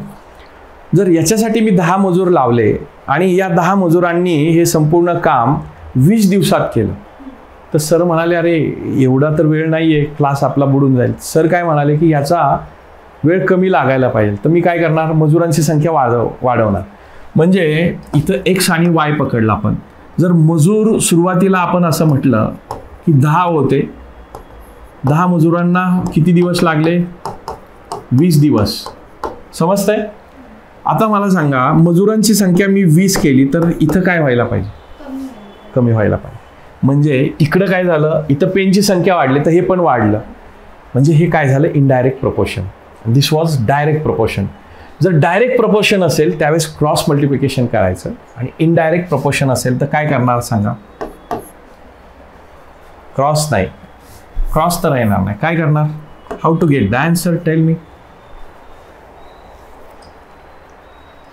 S1: जर याच्यासाठी मी 10 मजूर लावले आणि या 10 मजुरांनी हे संपूर्ण काम 20 दिवसात केलं तर सर म्हणाले अरे एवढा तर वेळ नाही आहे, क्लास आपला बुडून जाईल. सर काय म्हणाले की याचा वेळ कमी लागायला पाहिजे, तर मी काय करणार, मजुरांची संख्या वाढवणार. म्हणजे इथं x आणि y पकडला आपण. जर मजूर सुरुवातीला आपण असं म्हटलं की 10 होते, 10 मजुरांना किती दिवस लागले, 20 दिवस. समजतंय? आता मला सांगा, मजुरांची संख्या मी 20 केली तर इथं काय व्हायला पाहिजे, कमी व्हायला पाहिजे. म्हणजे इकडं काय झालं, इथं पेनची संख्या वाढली तर हे पण वाढलं. म्हणजे हे काय झालं, indirect proportion. This was direct proportion. जर डायरेक्ट प्रपोर्शन असेल त्यावेळेस क्रॉस मल्टिप्लिकेशन करायचं, आणि इनडायरेक्ट प्रपोर्शन असेल तर काय करणार सांगा, क्रॉस नाही, क्रॉस तर येणार नाही. काय करणार, how to get the answer, tell me.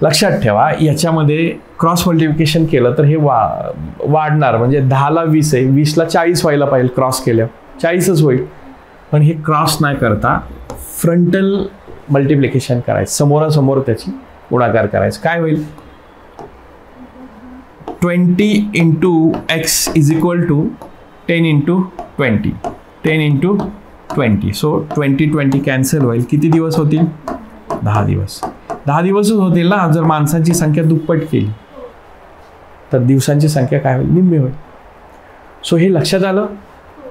S1: लक्षात ठेवा, याच्यामध्ये क्रॉस मल्टिप्लिकेशन केलं तर हे वाढणार. म्हणजे 10ला 20 आहे, 20ला 40 व्हायला पाहिजे, क्रॉस केल्यावर 40च होईल. पण हे क्रॉस नाही करता फ्रंटल मल्टिप्लिकेशन करायचं, समोरासमोर त्याची गुणाकार करायचं. काय होईल, 20 into x is equal to 10 into 20, 10 into 20. So 20 cancel होईल. किती दिवस होतील, 10 दिवस. 10 दिवसच होतील ना. जर माणसांची संख्या दुप्पट केली तर दिवसांची संख्या काय होईल, निम्मी होईल. सो हे लक्षात आलं,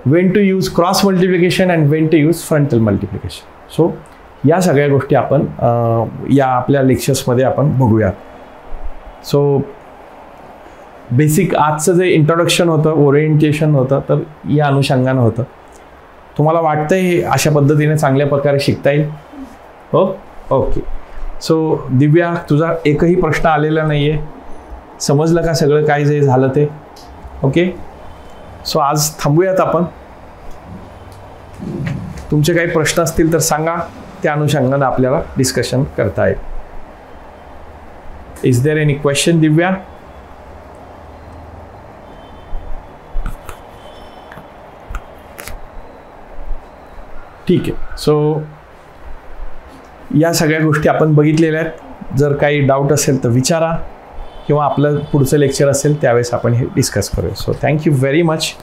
S1: when to use cross multiplication and when to use frontal multiplication. So या सगळ्या गोष्टी आपण या आपल्या लेक्चर्समध्ये आपण बघूयात. सो बेसिक आजचं जे इंट्रोडक्शन होतं, ओरिएंटेशन होतं, तर या अनुषंगानं होतं. तुम्हाला वाटतं हे अशा पद्धतीने चांगल्या प्रकारे शिकता येईल? हो, ओके. सो दिव्या, तुझा एकही प्रश्न आलेला नाही आहे, समजलं का सगळं काय जे झालं ते? ओके. सो आज थांबूयात आपण. तुमचे काही प्रश्न असतील तर सांगा, त्या अनुषंगाने आपल्याला डिस्कशन करता येईल. इज देअर एनी क्वेश्चन दिव्या? ठीक आहे. सो या सगळ्या गोष्टी आपण बघितलेल्या आहेत. जर काही डाऊट असेल तर विचारा, किंवा आपलं पुढचं लेक्चर असेल त्यावेळेस आपण हे डिस्कस करूया. So thank you very much.